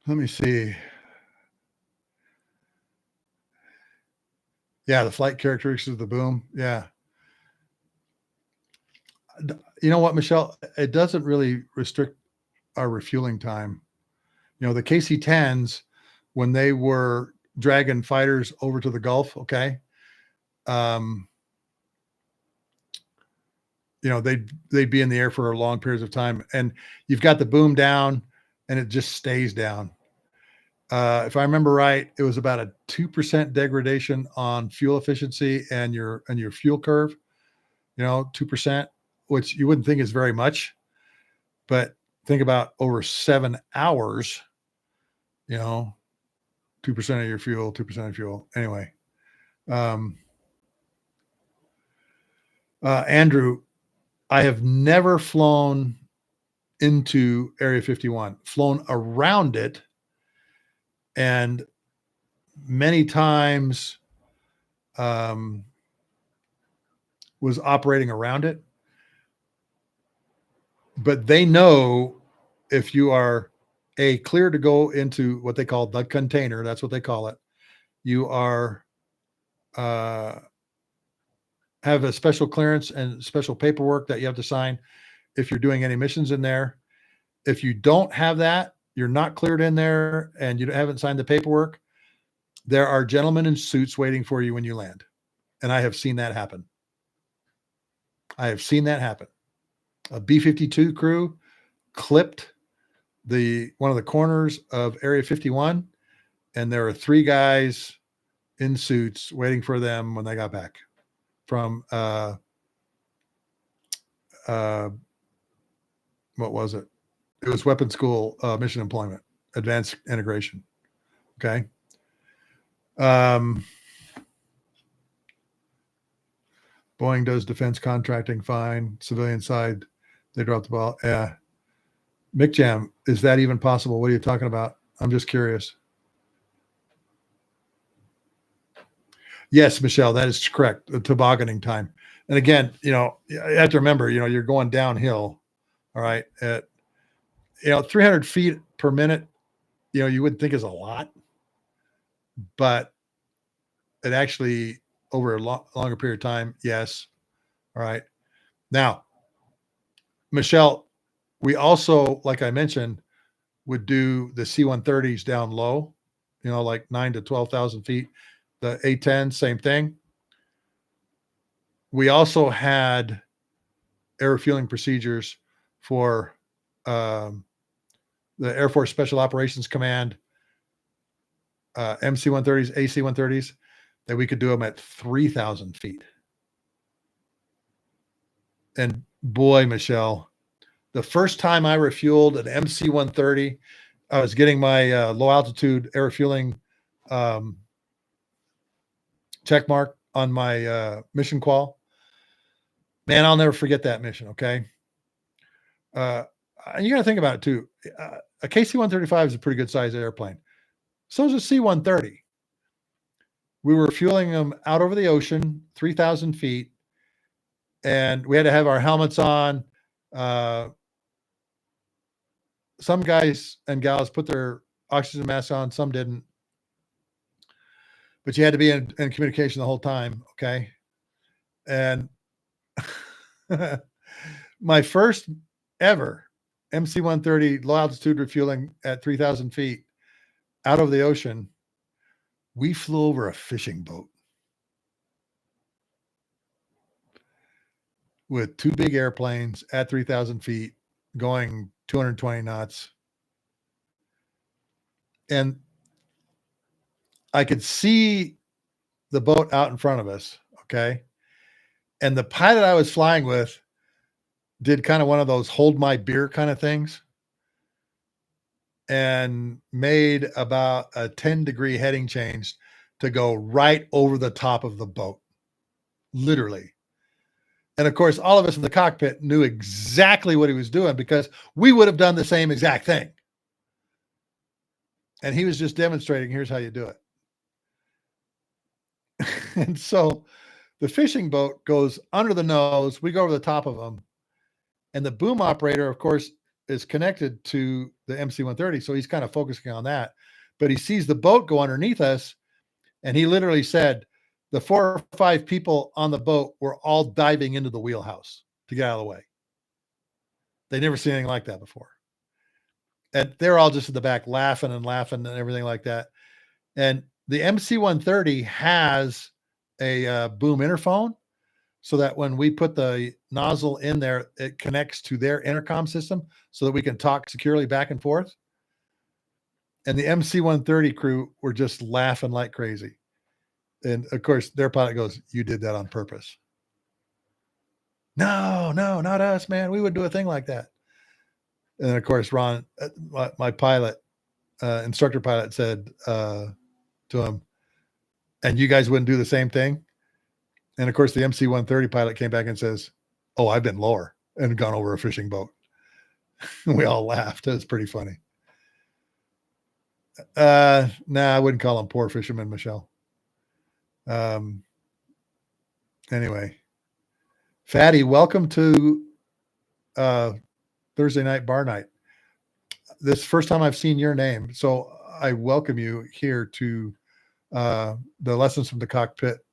me see. Yeah, the flight characteristics of the boom. Yeah. You know what, Michelle? It doesn't really restrict our refueling time. The KC-10s, when they were dragging fighters over to the Gulf, okay, they'd be in the air for long periods of time, and you've got the boom down, and it just stays down. If I remember right, it was about a 2% degradation on fuel efficiency and your fuel curve. 2%, which you wouldn't think is very much, but think about over 7 hours. 2% of your fuel, 2% of fuel. Anyway, Andrew, I have never flown into Area 51, flown around it, and many times was operating around it. But they know if you are clear to go into what they call the container, that's what they call it. You are have a special clearance and special paperwork that you have to sign if you're doing any missions in there. If you don't have that, you're not cleared in there, and you haven't signed the paperwork, there are gentlemen in suits waiting for you when you land. And I have seen that happen. I have seen that happen. A B-52 crew clipped one of the corners of Area 51, and there are 3 guys in suits waiting for them when they got back from what was it? It was weapons school, mission employment, advanced integration. Okay. Boeing does defense contracting fine. Civilian side, they drop the ball. Yeah. Mick Jam, is that even possible? What are you talking about? I'm just curious. Yes, Michelle, that is correct. The tobogganing time. And again, you have to remember, you're going downhill. All right. At, 300 feet per minute, you wouldn't think is a lot, but it actually over a longer period of time. Yes. All right. Now, Michelle, we also, like I mentioned, would do the C-130s down low, like 9 to 12,000 feet. The A-10, same thing. We also had air refueling procedures for um, the Air Force Special Operations Command, MC-130s, AC-130s, that we could do them at 3,000 feet. And boy, Michelle, the first time I refueled an MC-130, I was getting my low altitude air refueling check mark on my mission qual. Man, I'll never forget that mission. Okay. You got to think about it too. A KC-135 is a pretty good sized airplane. So is a C-130. We were fueling them out over the ocean, 3,000 feet, and we had to have our helmets on. Some guys and gals put their oxygen masks on, some didn't. But you had to be in communication the whole time, okay? And my first ever MC-130 low altitude refueling at 3,000 feet out of the ocean, we flew over a fishing boat with two big airplanes at 3,000 feet going 220 knots. And I could see the boat out in front of us, okay? And the pilot I was flying with did kind of one of those hold my beer kind of things and made about a 10-degree heading change to go right over the top of the boat, literally. And of course, all of us in the cockpit knew exactly what he was doing because we would have done the same exact thing. And he was just demonstrating, here's how you do it. And so the fishing boat goes under the nose. We go over the top of them. And the boom operator, of course, is connected to the MC-130. So he's kind of focusing on that. But he sees the boat go underneath us. And he literally said, the 4 or 5 people on the boat were all diving into the wheelhouse to get out of the way. They never seen anything like that before. And they're all just in the back laughing and everything like that. And the MC-130 has a boom interphone so that when we put the nozzle in there, it connects to their intercom system so that we can talk securely back and forth. And the MC-130 crew were just laughing like crazy. And of course, their pilot goes, "You did that on purpose." No, not us, man. We wouldn't do a thing like that. And then, of course, Ron, my pilot, instructor pilot, said to him, "And you guys wouldn't do the same thing?" And of course, the MC-130 pilot came back and says, "Oh, I've been lower and gone over a fishing boat." We all laughed. It was pretty funny. Nah, I wouldn't call them poor fishermen, Michelle. Anyway, Fatty, welcome to Thursday night bar night. This first time I've seen your name, so I welcome you here to the Lessons from the Cockpit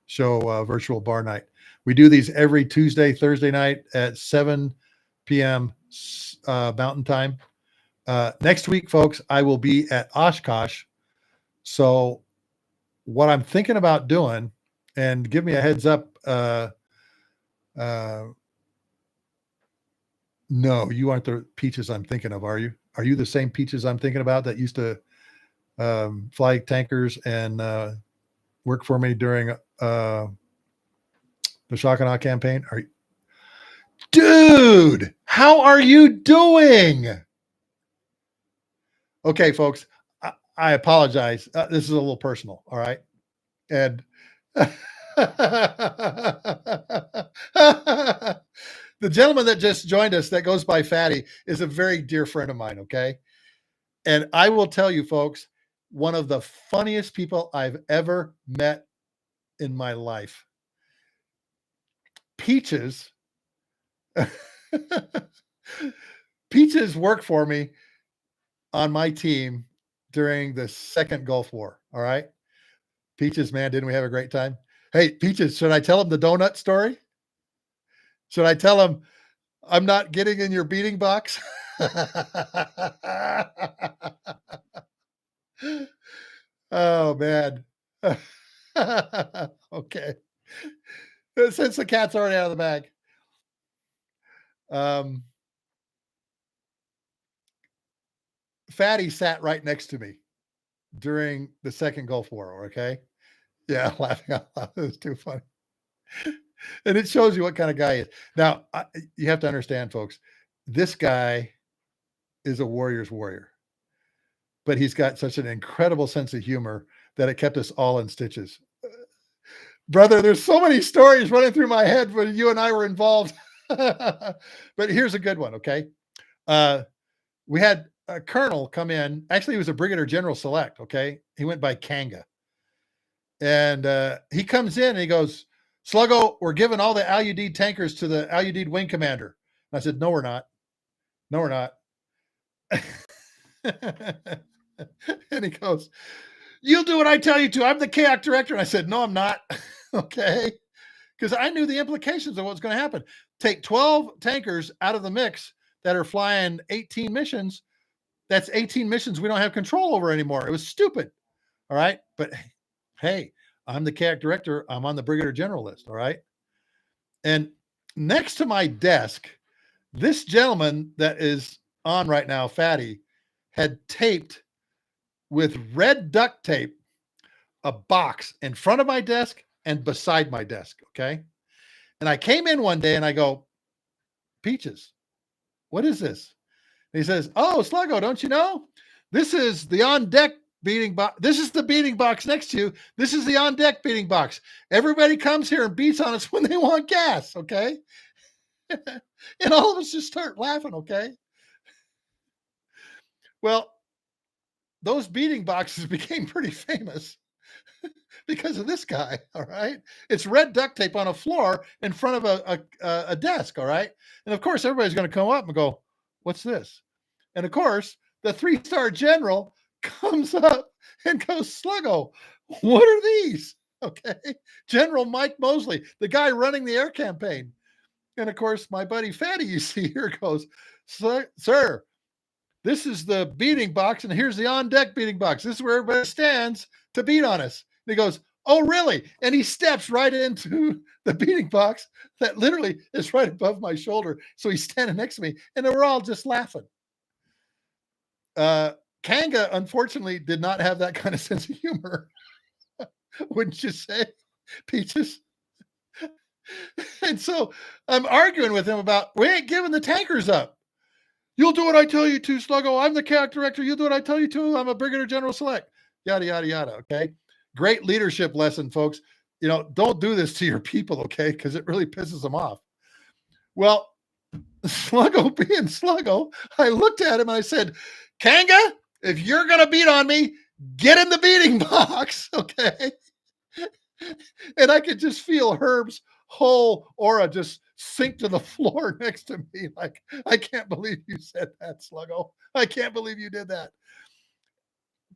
show virtual bar night. We do these every Tuesday, Thursday night at 7 p.m. Mountain Time. Next week, folks, I will be at Oshkosh. So what I'm thinking about doing, and give me a heads up. No, you aren't the Peaches I'm thinking of, are you? Are you the same Peaches I'm thinking about that used to fly tankers and work for me during the Shock and Awe campaign? Are you... Dude, how are you doing? Okay, folks, I apologize. This is a little personal, all right? And the gentleman that just joined us that goes by Fatty is a very dear friend of mine, okay? And I will tell you, folks, one of the funniest people I've ever met in my life. Peaches, Peaches worked for me on my team during the second Gulf War. All right. Peaches, man, didn't we have a great time? Hey, Peaches, should I tell him the donut story? Should I tell him I'm not getting in your beating box? Oh, man. Okay. Since the cat's already out of the bag. Um, Fatty sat right next to me during the second Gulf War. Okay. Yeah, laughing out loud. It was too funny. And it shows you what kind of guy he is. Now, you have to understand, folks, this guy is a warrior's warrior, but he's got such an incredible sense of humor that it kept us all in stitches. Brother, there's so many stories running through my head when you and I were involved. But here's a good one, okay? We had a colonel come in. Actually, he was a brigadier general select, okay? He went by Kanga. And he comes in and he goes, Sluggo, we're giving all the LUD tankers to the LUD wing commander. And I said, no, we're not. No, we're not. And he goes, you'll do what I tell you to. I'm the KAC director. And I said, no, I'm not. Okay. Because I knew the implications of what's going to happen. Take 12 tankers out of the mix that are flying 18 missions. That's 18 missions we don't have control over anymore. It was stupid. All right. But hey, I'm the KAC director. I'm on the brigadier general list. All right. And next to my desk, this gentleman that is on right now, Fatty, had taped with red duct tape a box in front of my desk and beside my desk. Okay. And I came in one day and I go, Peaches, what is this? And he says, oh, Sluggo, don't you know? This is the on deck beating box. This is the beating box next to you. This is the on deck beating box. Everybody comes here and beats on us when they want gas. Okay. And all of us just start laughing. Okay. Well, those beating boxes became pretty famous because of this guy. All right. It's red duct tape on a floor in front of a desk. All right. And of course, everybody's going to come up and go, what's this? And of course, the 3-star general comes up and goes, Sluggo, what are these? Okay. General Mike Mosley, the guy running the air campaign. And of course, my buddy Fatty, you see here, goes, sir, this is the beating box, and here's the on deck beating box. This is where everybody stands to beat on us. And he goes, oh, really? And he steps right into the beating box that literally is right above my shoulder. So he's standing next to me, and we're all just laughing. Kanga, unfortunately, did not have that kind of sense of humor. Wouldn't you say, Peaches? And so I'm arguing with him about, we ain't giving the tankers up. You'll do what I tell you to, Sluggo. I'm the KAC director. You do what I tell you to. I'm a brigadier general select. Yada, yada, yada. Okay. Great leadership lesson, folks. You know, don't do this to your people, okay? Because it really pisses them off. Well, Sluggo being Sluggo, I looked at him and I said, Kanga, if you're going to beat on me, get in the beating box, okay? And I could just feel Herb's whole aura just sink to the floor next to me. Like, I can't believe you said that, Sluggo. I can't believe you did that.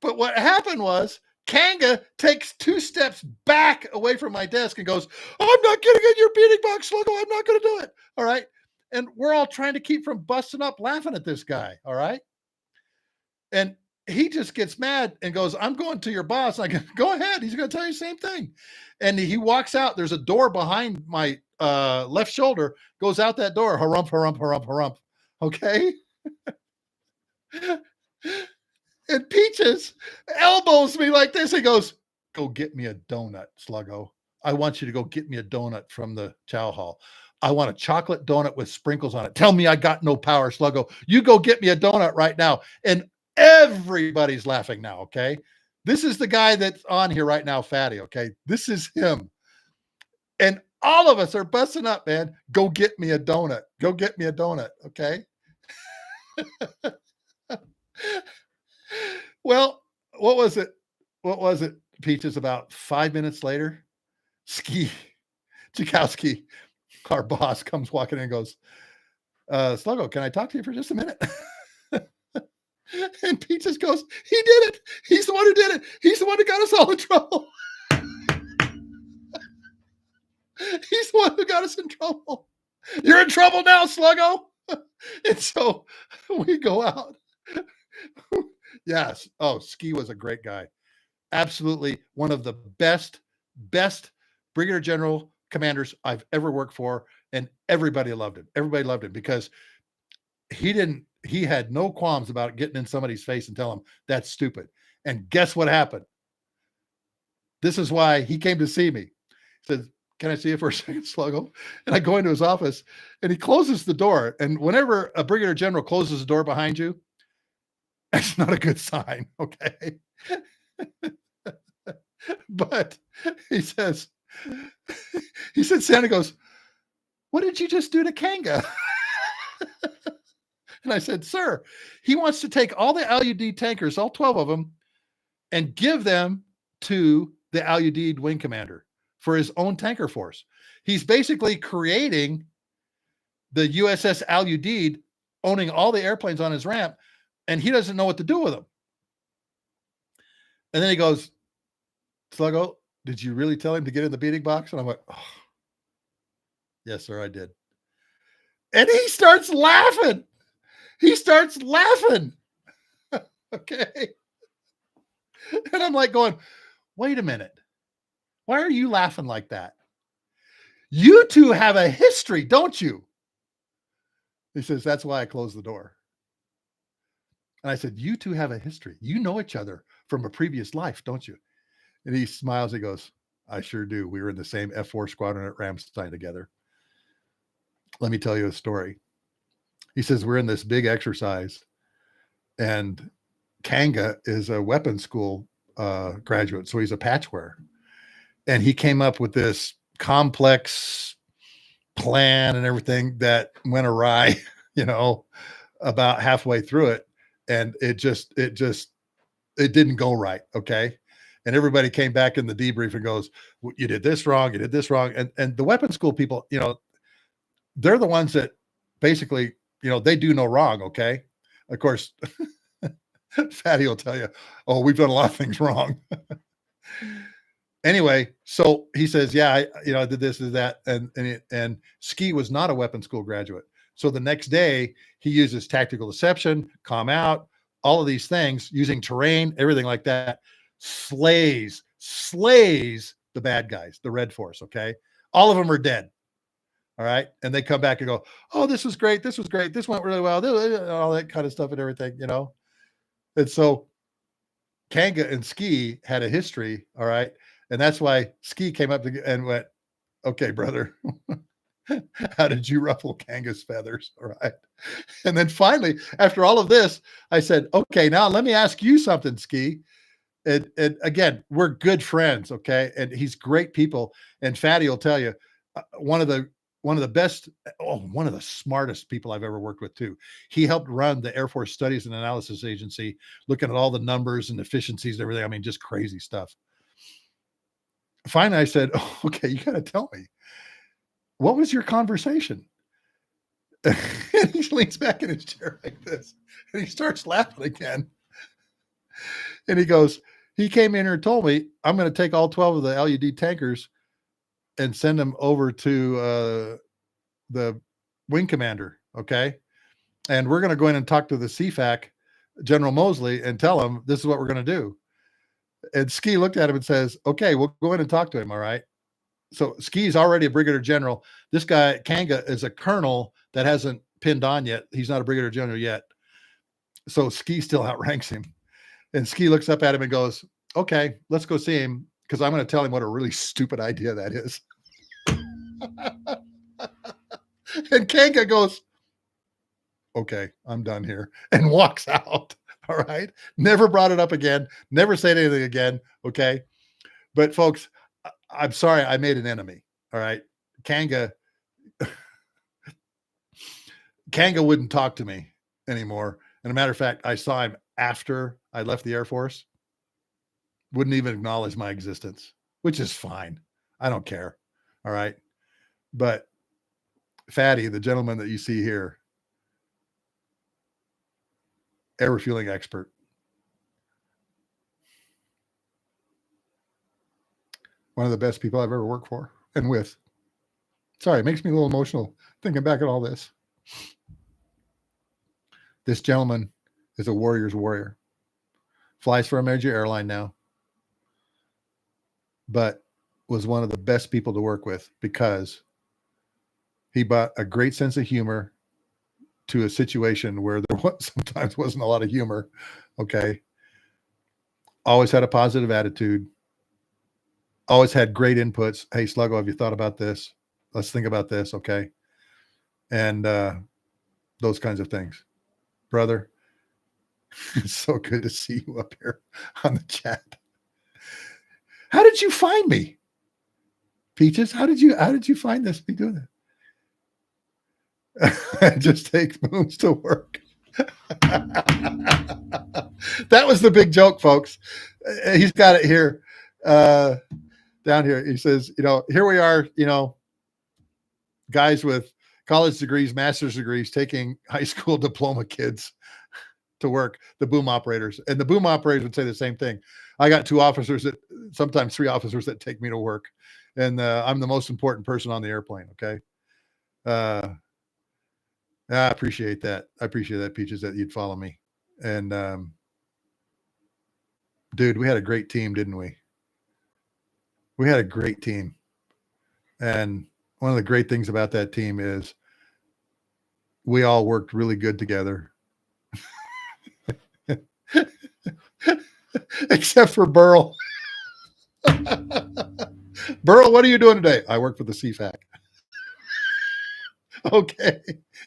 But what happened was Kanga takes 2 steps back away from my desk and goes, I'm not getting in your beating box, Sluggo. I'm not going to do it. All right. And we're all trying to keep from busting up laughing at this guy. All right. And he just gets mad and goes, I'm going to your boss. And I go, go ahead. He's going to tell you the same thing. And he walks out. There's a door behind my left shoulder, goes out that door. Harump, harump, harump, harump. Okay. And Peaches elbows me like this. He goes, go get me a donut, Sluggo. I want you to go get me a donut from the chow hall. I want a chocolate donut with sprinkles on it. Tell me I got no power, Sluggo. You go get me a donut right now. And everybody's laughing now, okay? This is the guy that's on here right now, Fatty, okay? This is him. And all of us are busting up, man. Go get me a donut. Go get me a donut, okay? Well, what was it? What was it, Peaches? About 5 minutes later, Tchaikovsky, our boss, comes walking in and goes, Sluggo, can I talk to you for just a minute? And Pete just goes, he did it. He's the one who did it. He's the one who got us all in trouble. He's the one who got us in trouble. You're in trouble now, Sluggo. And so we go out. Yes. Oh, Ski was a great guy. Absolutely one of the best brigadier general commanders I've ever worked for. And everybody loved him. Everybody loved him because he had no qualms about getting in somebody's face and telling them that's stupid. And guess what happened? This is why he came to see me. He says, can I see you for a second, Sluggo? And I go into his office and he closes the door. And whenever a brigadier general closes the door behind you, that's not a good sign. Okay. But he said, Santa goes, what did you just do to Kanga? And I said, sir, he wants to take all the LUD tankers, all 12 of them, and give them to the LUD wing commander for his own tanker force. He's basically creating the USS LUD, owning all the airplanes on his ramp, and he doesn't know what to do with them. And then he goes, Sluggo, did you really tell him to get in the beating box? And I'm like, oh, yes, sir, I did. And he starts laughing. Okay. And I'm like going, wait a minute. Why are you laughing like that? You two have a history, don't you? He says, that's why I closed the door. And I said, you two have a history. You know each other from a previous life, don't you? And he smiles. He goes, I sure do. We were in the same F4 squadron at Ramstein together. Let me tell you a story. He says, we're in this big exercise and Kanga is a weapons school graduate. So he's a patch wearer. And he came up with this complex plan and everything that went awry, about halfway through it. And it didn't go right. Okay. And everybody came back in the debrief and goes, you did this wrong. You did this wrong. And the weapons school people, they're the ones that basically, they do no wrong. Okay. Of course, Fatty will tell you, oh, we've done a lot of things wrong. Anyway, so he says, yeah, I did this, did that. And Ski was not a weapons school graduate. So the next day he uses tactical deception, calm out, all of these things using terrain, everything like that, slays the bad guys, the Red Force. Okay. All of them are dead. All right. And they come back and go, oh, this was great. This was great. This went really well. All that kind of stuff and everything, And so Kanga and Ski had a history. All right. And that's why Ski came up and went, okay, brother, how did you ruffle Kanga's feathers? All right. And then finally, after all of this, I said, okay, now let me ask you something, Ski. And again, we're good friends. Okay. And he's great people. And Fatty will tell you, one of the best, one of the smartest people I've ever worked with too. He helped run the Air Force Studies and Analysis Agency, looking at all the numbers and efficiencies and everything. I mean, just crazy stuff. Finally, I said, oh, okay, you got to tell me, what was your conversation? And he leans back in his chair like this, and he starts laughing again. And he goes, he came in here and told me, I'm going to take all 12 of the LUD tankers and send them over to the wing commander. Okay. And we're going to go in and talk to the CFAC, General Mosley, and tell him this is what we're going to do. And Ski looked at him and says, okay, we'll go in and talk to him. All right. So Ski's already a brigadier general. This guy, Kanga, is a colonel that hasn't pinned on yet. He's not a brigadier general yet. So Ski still outranks him. And Ski looks up at him and goes, okay, let's go see him, because I'm going to tell him what a really stupid idea that is. And Kanga goes, okay, I'm done here, and walks out. All right. Never brought it up again. Never said anything again. Okay. But folks, I'm sorry I made an enemy. All right. Kanga wouldn't talk to me anymore. And a matter of fact, I saw him after I left the Air Force. Wouldn't even acknowledge my existence, which is fine. I don't care. All right. But Fatty, the gentleman that you see here, air refueling expert. One of the best people I've ever worked for and with. Sorry, it makes me a little emotional thinking back at all this. This gentleman is a warrior's warrior. Flies for a major airline now, but was one of the best people to work with because he brought a great sense of humor to a situation where there sometimes wasn't a lot of humor. Okay. Always had a positive attitude. Always had great inputs. Hey, Sluggo, have you thought about this? Let's think about this. Okay. And those kinds of things. Brother, it's so good to see you up here on the chat. How did you find me? Peaches, how did you find this? Be doing it. It just takes moons to work. That was the big joke, folks. He's got it here, down here. He says, here we are, guys with college degrees, master's degrees, taking high school diploma kids to work, the boom operators. And the boom operators would say the same thing. I got sometimes 3 officers that take me to work. And I'm the most important person on the airplane. Okay. I appreciate that. I appreciate that, Peaches, that you'd follow me. And dude, we had a great team, didn't we? We had a great team. And one of the great things about that team is we all worked really good together. Except for Burl. Burl, what are you doing today? I work for the CFAC. Okay,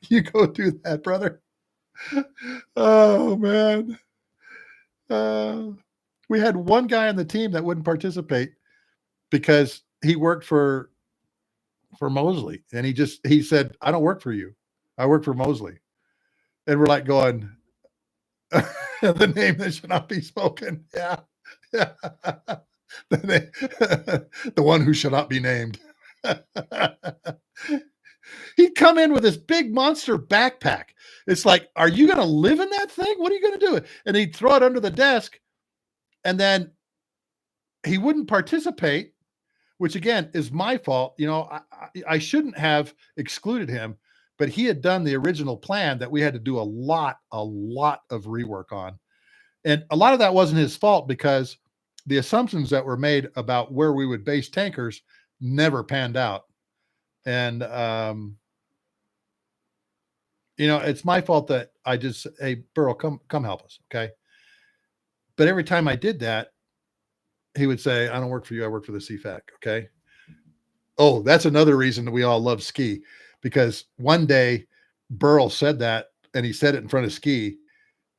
you go do that, brother. Oh, man. We had one guy on the team that wouldn't participate because he worked for Mosley. And he said, I don't work for you. I work for Mosley. And we're like going, the name that should not be spoken. Yeah. The one who should not be named. He'd come in with this big monster backpack. It's like, are you going to live in that thing? What are you going to do? And he'd throw it under the desk, and then he wouldn't participate, which again is my fault. I shouldn't have excluded him, but he had done the original plan that we had to do a lot of rework on. And a lot of that wasn't his fault because the assumptions that were made about where we would base tankers never panned out. And, it's my fault that I just, hey, Burl, come help us. Okay. But every time I did that, he would say, I don't work for you. I work for the CFAC. Okay. Oh, that's another reason that we all love Ski, because one day Burl said that, and he said it in front of Ski,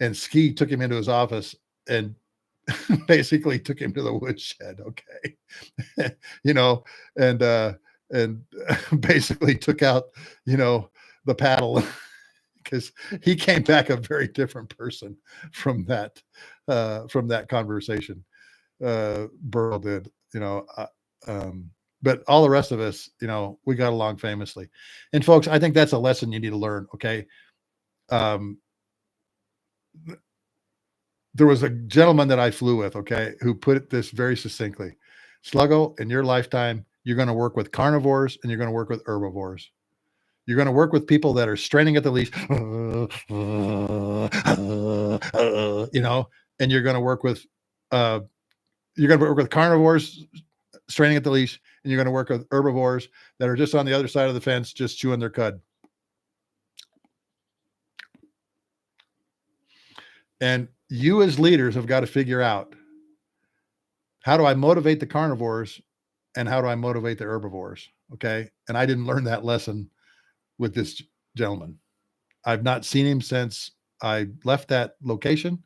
and Ski took him into his office and basically took him to the woodshed. Okay. And basically took out, the paddle, because he came back a very different person from that conversation. Burl did, but all the rest of us, we got along famously. And folks, I think that's a lesson you need to learn. Okay. There was a gentleman that I flew with, okay, who put this very succinctly. Sluggo, in your lifetime, you're going to work with carnivores and you're going to work with herbivores. You're going to work with people that are straining at the leash, and you're going to work with carnivores straining at the leash, and you're going to work with herbivores that are just on the other side of the fence, just chewing their cud. And you as leaders have got to figure out, how do I motivate the carnivores and how do I motivate the herbivores? Okay. And I didn't learn that lesson with this gentleman. I've not seen him since I left that location.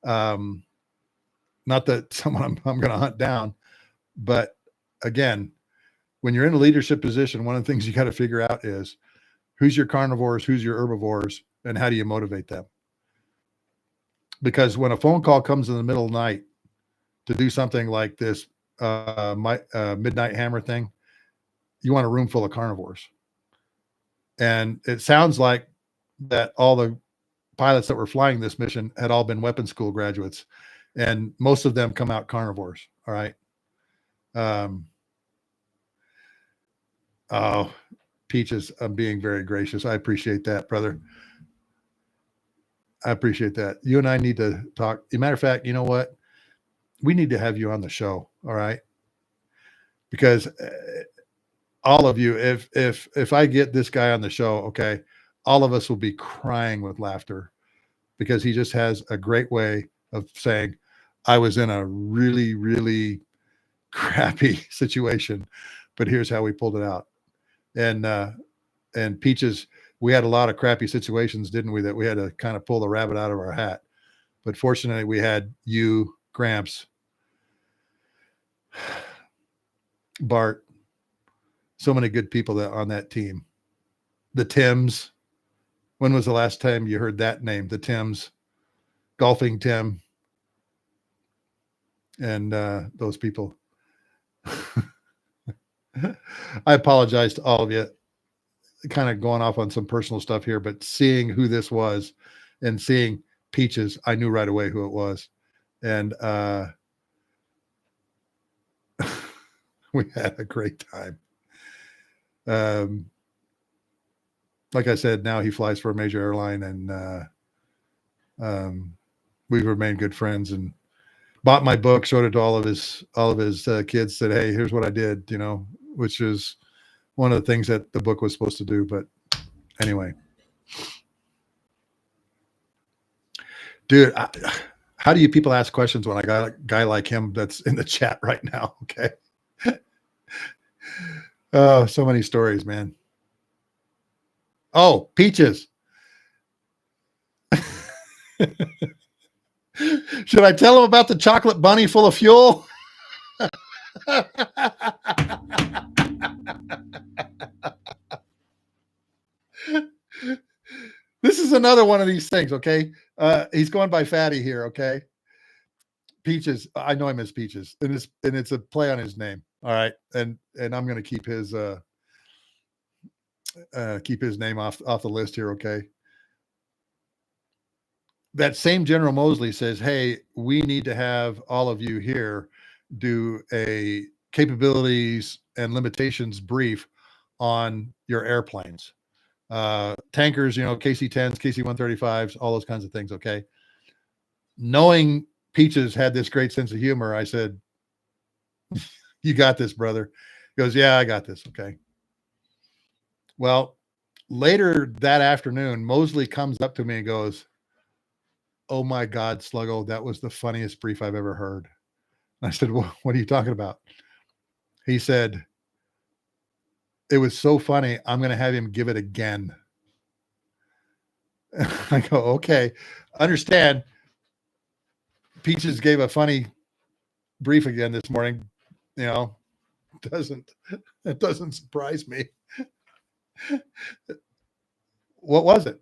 Not that someone I'm going to hunt down, but again, when you're in a leadership position, one of the things you got to figure out is who's your carnivores, who's your herbivores, and how do you motivate them? Because when a phone call comes in the middle of the night to do something like this Midnight Hammer thing, you want a room full of carnivores. And it sounds like that all the pilots that were flying this mission had all been weapons school graduates, and most of them come out carnivores. All right. Oh, Peaches, I'm being very gracious. I appreciate that, brother. I appreciate that. You and I need to talk. As a matter of fact, you know what? We need to have you on the show. All right. Because all of you, if I get this guy on the show, okay, all of us will be crying with laughter, because he just has a great way of saying, I was in a really, really crappy situation, but here's how we pulled it out. And Peaches, we had a lot of crappy situations, didn't we, that we had to kind of pull the rabbit out of our hat. But fortunately, we had you, Gramps, Bart, so many good people that on that team. The Tims. When was the last time you heard that name? The Tims, Golfing Tim, and those people. I apologize to all of you. Kind of going off on some personal stuff here, but seeing who this was and seeing Peaches, I knew right away who it was. And we had a great time. Like I said, now he flies for a major airline, and we've remained good friends, and bought my book, showed it to all of his kids, said, hey, here's what I did, which is one of the things that the book was supposed to do. But anyway, dude, how do you people ask questions when I got a guy like him that's in the chat right now? Okay. Oh, so many stories, man. Oh, Peaches. Should I tell him about the chocolate bunny full of fuel? This is another one of these things, okay? He's going by Fatty here, okay? Peaches, I know him as Peaches, and it's a play on his name. All right, and I'm going to keep his name off the list here, okay? That same General Mosley says, hey, we need to have all of you here do a capabilities and limitations brief on your airplanes. Tankers, KC-10s, KC-135s, all those kinds of things, okay? Knowing Peaches had this great sense of humor, I said, you got this, brother. He goes, yeah, I got this, okay? Well, later that afternoon, Mosley comes up to me and goes, oh my God, Sluggo, that was the funniest brief I've ever heard. I said, well, what are you talking about? He said, it was so funny, I'm going to have him give it again. I go, okay, understand. Peaches gave a funny brief again this morning. It doesn't surprise me. What was it?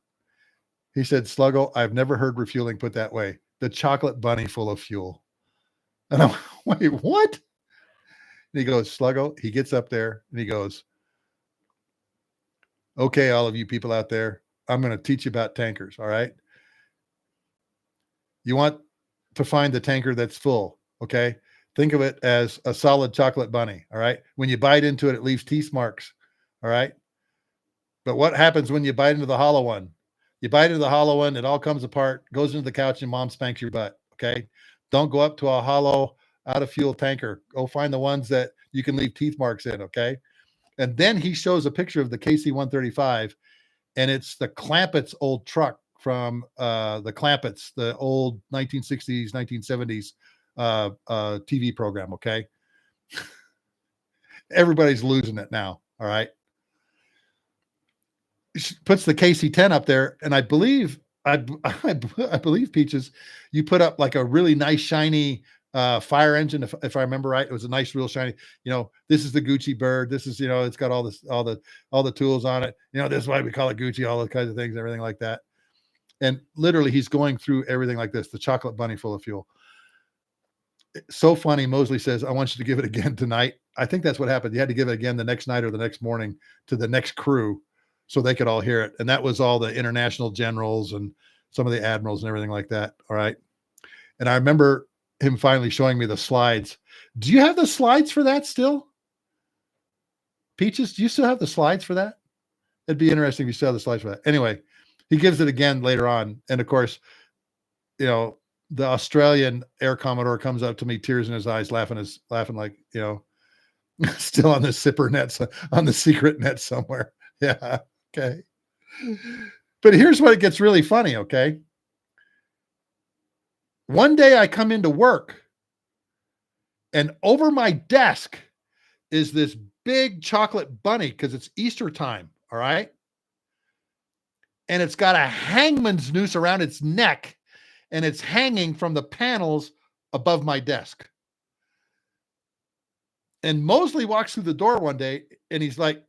He said, Sluggo, I've never heard refueling put that way. The chocolate bunny full of fuel. And I'm, wait, what? And he goes, Sluggo, he gets up there and he goes, okay, all of you people out there, I'm going to teach you about tankers, all right? You want to find the tanker that's full, okay? Think of it as a solid chocolate bunny, all right? When you bite into it, it leaves teeth marks, all right? But what happens when you bite into the hollow one? You bite into the hollow one, it all comes apart, goes into the couch, and mom spanks your butt, okay? Don't go up to a hollow, out-of-fuel tanker. Go find the ones that you can leave teeth marks in, okay? And then he shows a picture of the KC-135, and it's the Clampett's old truck from the Clampett's, the old 1960s, 1970s TV program, okay? Everybody's losing it now, all right? She puts the KC-10 up there, and I believe Peaches, you put up like a really nice shiny fire engine, if I remember right. It was a nice, real shiny. This is the Gucci bird. This is, it's got all the tools on it. This is why we call it Gucci. All those kinds of things, everything like that. And literally, he's going through everything like this: the chocolate bunny full of fuel. So funny. Mosley says, I want you to give it again tonight. I think that's what happened. You had to give it again the next night or the next morning to the next crew so they could all hear it. And that was all the international generals and some of the admirals and everything like that. All right. And I remember him finally showing me the slides. Do you have the slides for that still? Peaches, do you still have the slides for that? It'd be interesting if you still have the slides for that. Anyway, he gives it again later on. And of course, you know, the Australian Air Commodore comes up to me, tears in his eyes, laughing like, you know, still on the zipper nets, on the secret net somewhere. Yeah. Okay. But here's what it gets really funny. Okay. One day I come into work and over my desk is this big chocolate bunny because it's Easter time. All right. And it's got a hangman's noose around its neck and it's hanging from the panels above my desk. And Mosley walks through the door one day and he's like,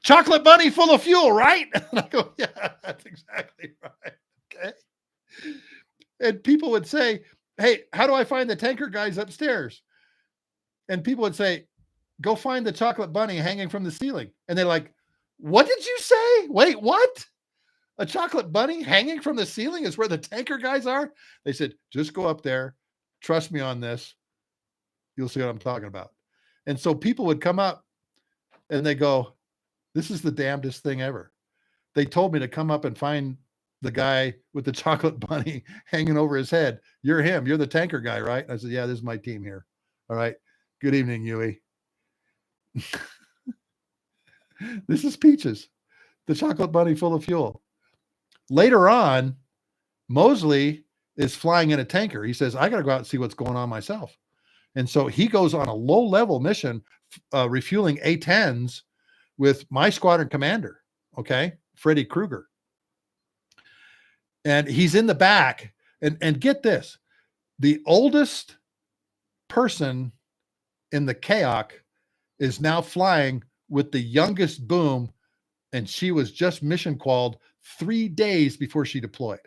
chocolate bunny full of fuel, right? And I go, yeah, that's exactly right. Okay. And people would say, hey, how do I find the tanker guys upstairs? And people would say, go find the chocolate bunny hanging from the ceiling. And they're like, what did you say? Wait, what? A chocolate bunny hanging from the ceiling is where the tanker guys are? They said, just go up there. Trust me on this. You'll see what I'm talking about. And so people would come up and they go, this is the damnedest thing ever. They told me to come up and find the guy with the chocolate bunny hanging over his head. You're him. You're the tanker guy, right? I said, yeah, this is my team here. All right. Good evening, Huey. This is Peaches, the chocolate bunny full of fuel. Later on, Mosley is flying in a tanker. He says, I got to go out and see what's going on myself. And so he goes on a low-level mission, refueling A-10s with my squadron commander, okay, Freddie Krueger. And he's in the back. And get this, the oldest person in the KAOC is now flying with the youngest boom, and she was just mission qualified 3 days before she deployed.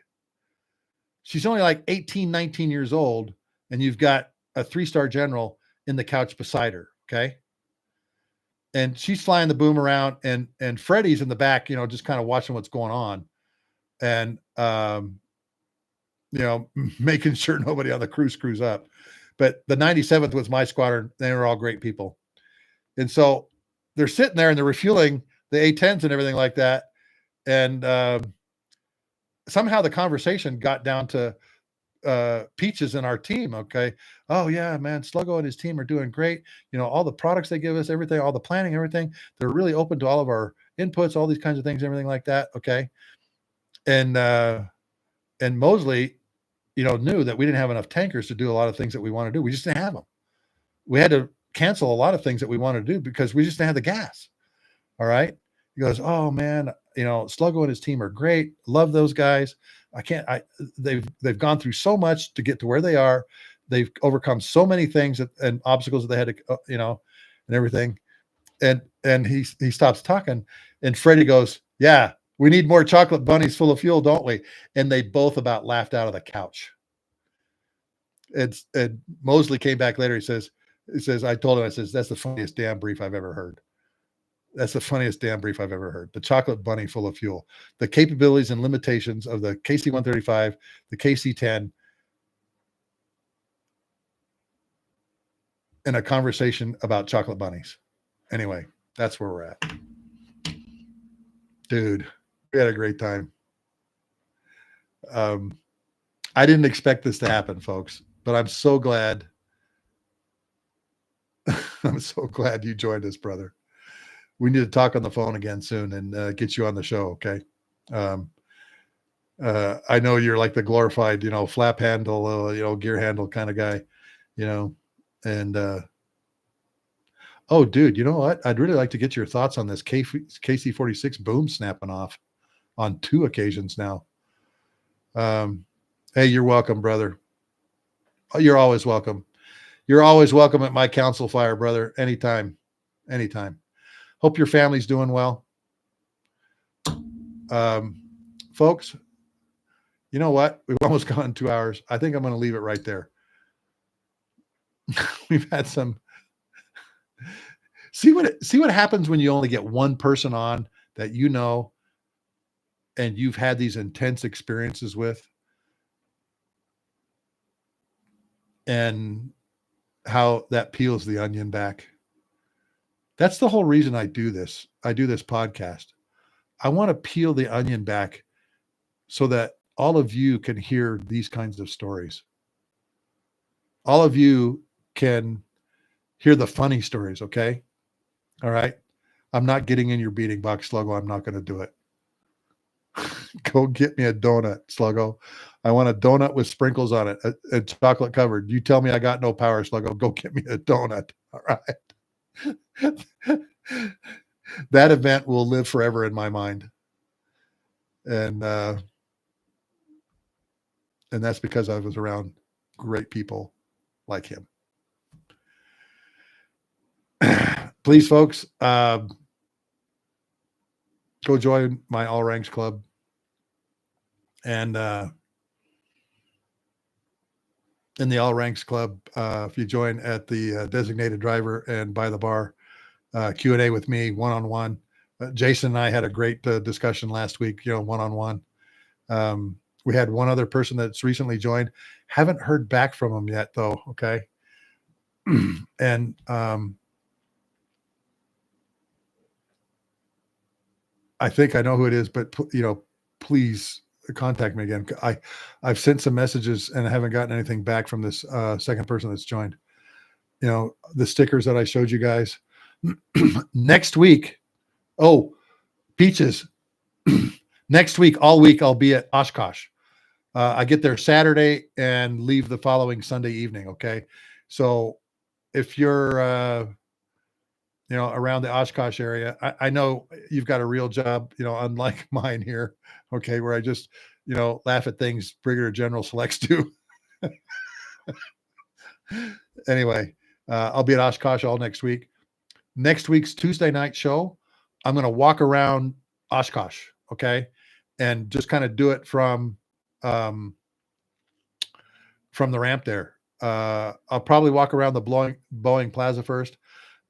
She's only like 18, 19 years old, and you've got a 3-star general in the couch beside her, okay? And she's flying the boom around, and Freddie's in the back, you know, just kind of watching what's going on, and you know, making sure nobody on the crew screws up. But the 97th was my squadron. They were all great people. And so they're sitting there and they're refueling the A-10s and everything like that. And somehow the conversation got down to Peaches and our team. Okay. Oh yeah, man. Sluggo and his team are doing great. You know, all the products they give us, everything, all the planning, everything. They're really open to all of our inputs, all these kinds of things, everything like that. Okay. And Mosley, you know, knew that we didn't have enough tankers to do a lot of things that we want to do. We just didn't have them. We had to cancel a lot of things that we wanted to do because we just didn't have the gas. All right. He goes, oh man, you know, Sluggo and his team are great. Love those guys. They've gone through so much to get to where they are. They've overcome so many things and obstacles that they had to, you know, and everything. And he stops talking and Freddie goes, yeah, we need more chocolate bunnies full of fuel, don't we? And they both about laughed out of the couch. And Mosley came back later. He says, I told him, I says, that's the funniest damn brief I've ever heard. That's the funniest damn brief I've ever heard. The chocolate bunny full of fuel, the capabilities and limitations of the KC-135, the KC-10, and a conversation about chocolate bunnies. Anyway, that's where we're at. Dude, we had a great time. I didn't expect this to happen, folks, but I'm so glad. I'm so glad you joined us, brother. We need to talk on the phone again soon and get you on the show. Okay. I know you're like the glorified, you know, flap handle, you know, gear handle kind of guy, you know, and, oh dude, you know what? I'd really like to get your thoughts on this KC-46 boom snapping off on 2 occasions now. Hey, you're welcome, brother. You're always welcome. You're always welcome at my council fire, brother. Anytime. Hope your family's doing well. Folks, You know what? We've almost gone 2 hours. I think I'm going to leave it right there. We've had some. See what happens when you only get one person on that you know and you've had these intense experiences with, and how that peels the onion back. That's the whole reason I do this. I do this podcast. I want to peel the onion back so that all of you can hear these kinds of stories. All of you can hear the funny stories, okay? All right. I'm not getting in your beating box, Sluggo. I'm not going to do it. Go get me a donut, Sluggo. I want a donut with sprinkles on it, a chocolate covered. You tell me I got no power, Sluggo. Go get me a donut. All right. That event will live forever in my mind. And that's because I was around great people like him. Please, folks, go join my All Ranks Club. And in the All Ranks Club, if you join at the designated driver and by the bar, Q&A with me, one-on-one. Jason and I had a great discussion last week, one-on-one. We had one other person that's recently joined. Haven't heard back from him yet, though, okay? And I think I know who it is, but please contact me again. I've sent some messages and I haven't gotten anything back from this second person that's joined. The stickers that I showed you guys. Next week, Peaches. Next week, all week, I'll be at Oshkosh. I get there Saturday and leave the following Sunday evening, okay? So if you're around the Oshkosh area, I know you've got a real job, unlike mine here, okay, where I just, laugh at things Brigadier General selects to. Anyway, I'll be at Oshkosh all next week. Next week's Tuesday night show, I'm going to walk around Oshkosh, okay, and just kind of do it from the ramp there. I'll probably walk around the Boeing Plaza first,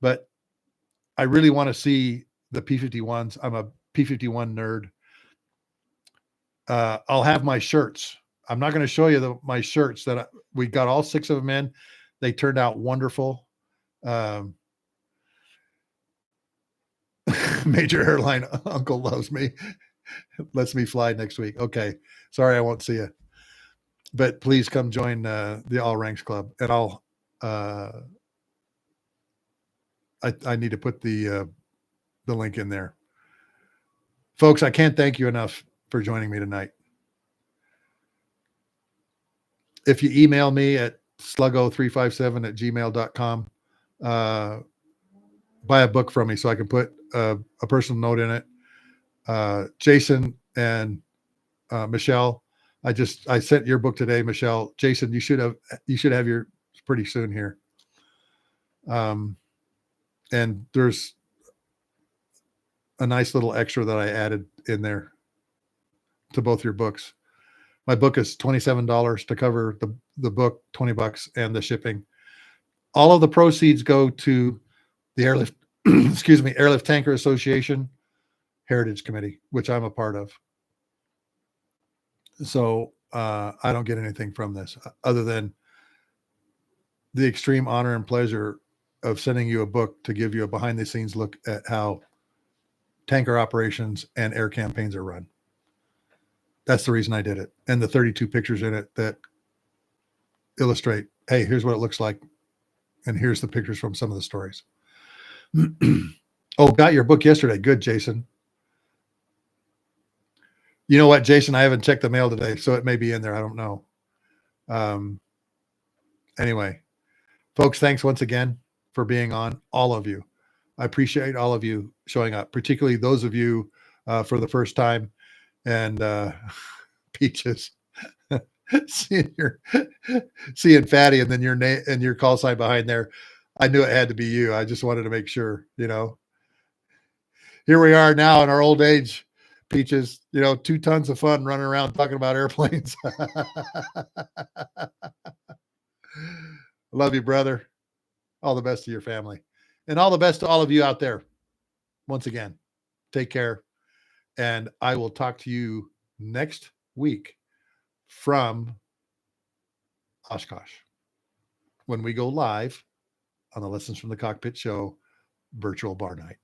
but I really want to see the P-51s. I'm a P-51 nerd. I'll have my shirts. I'm not going to show you my shirts that we got all 6 of them in. They turned out wonderful. Major airline uncle loves me. Lets me fly next week. Okay. Sorry, I won't see you. But please come join the All Ranks Club. And I'll I need to put the link in there. Folks, I can't thank you enough for joining me tonight. If you email me at sluggo357@gmail.com, buy a book from me so I can put a personal note in it. Jason and Michelle, I sent your book today, Michelle. Jason, you should have yours pretty soon here. And there's a nice little extra that I added in there to both your books. My book is $27 to cover the book, $20 and the shipping. All of the proceeds go to the Airlift, Airlift Tanker Association Heritage Committee, which I'm a part of. So I don't get anything from this other than the extreme honor and pleasure of sending you a book to give you a behind the scenes look at how tanker operations and air campaigns are run. That's the reason I did it. And the 32 pictures in it that illustrate, hey, here's what it looks like. And here's the pictures from some of the stories. Oh, got your book yesterday. Good, Jason. You know what, Jason? I haven't checked the mail today, so it may be in there. I don't know. Anyway, folks, thanks once again for being on, all of you. I appreciate all of you showing up, particularly those of you for the first time. And Peaches, seeing Fatty and then your name and your call sign behind there. I knew it had to be you. I just wanted to make sure, Here we are now in our old age, Peaches, 2 tons of fun running around talking about airplanes. Love you, brother. All the best to your family. And all the best to all of you out there. Once again, take care. And I will talk to you next week from Oshkosh when we go live on the Lessons from the Cockpit Show virtual bar night.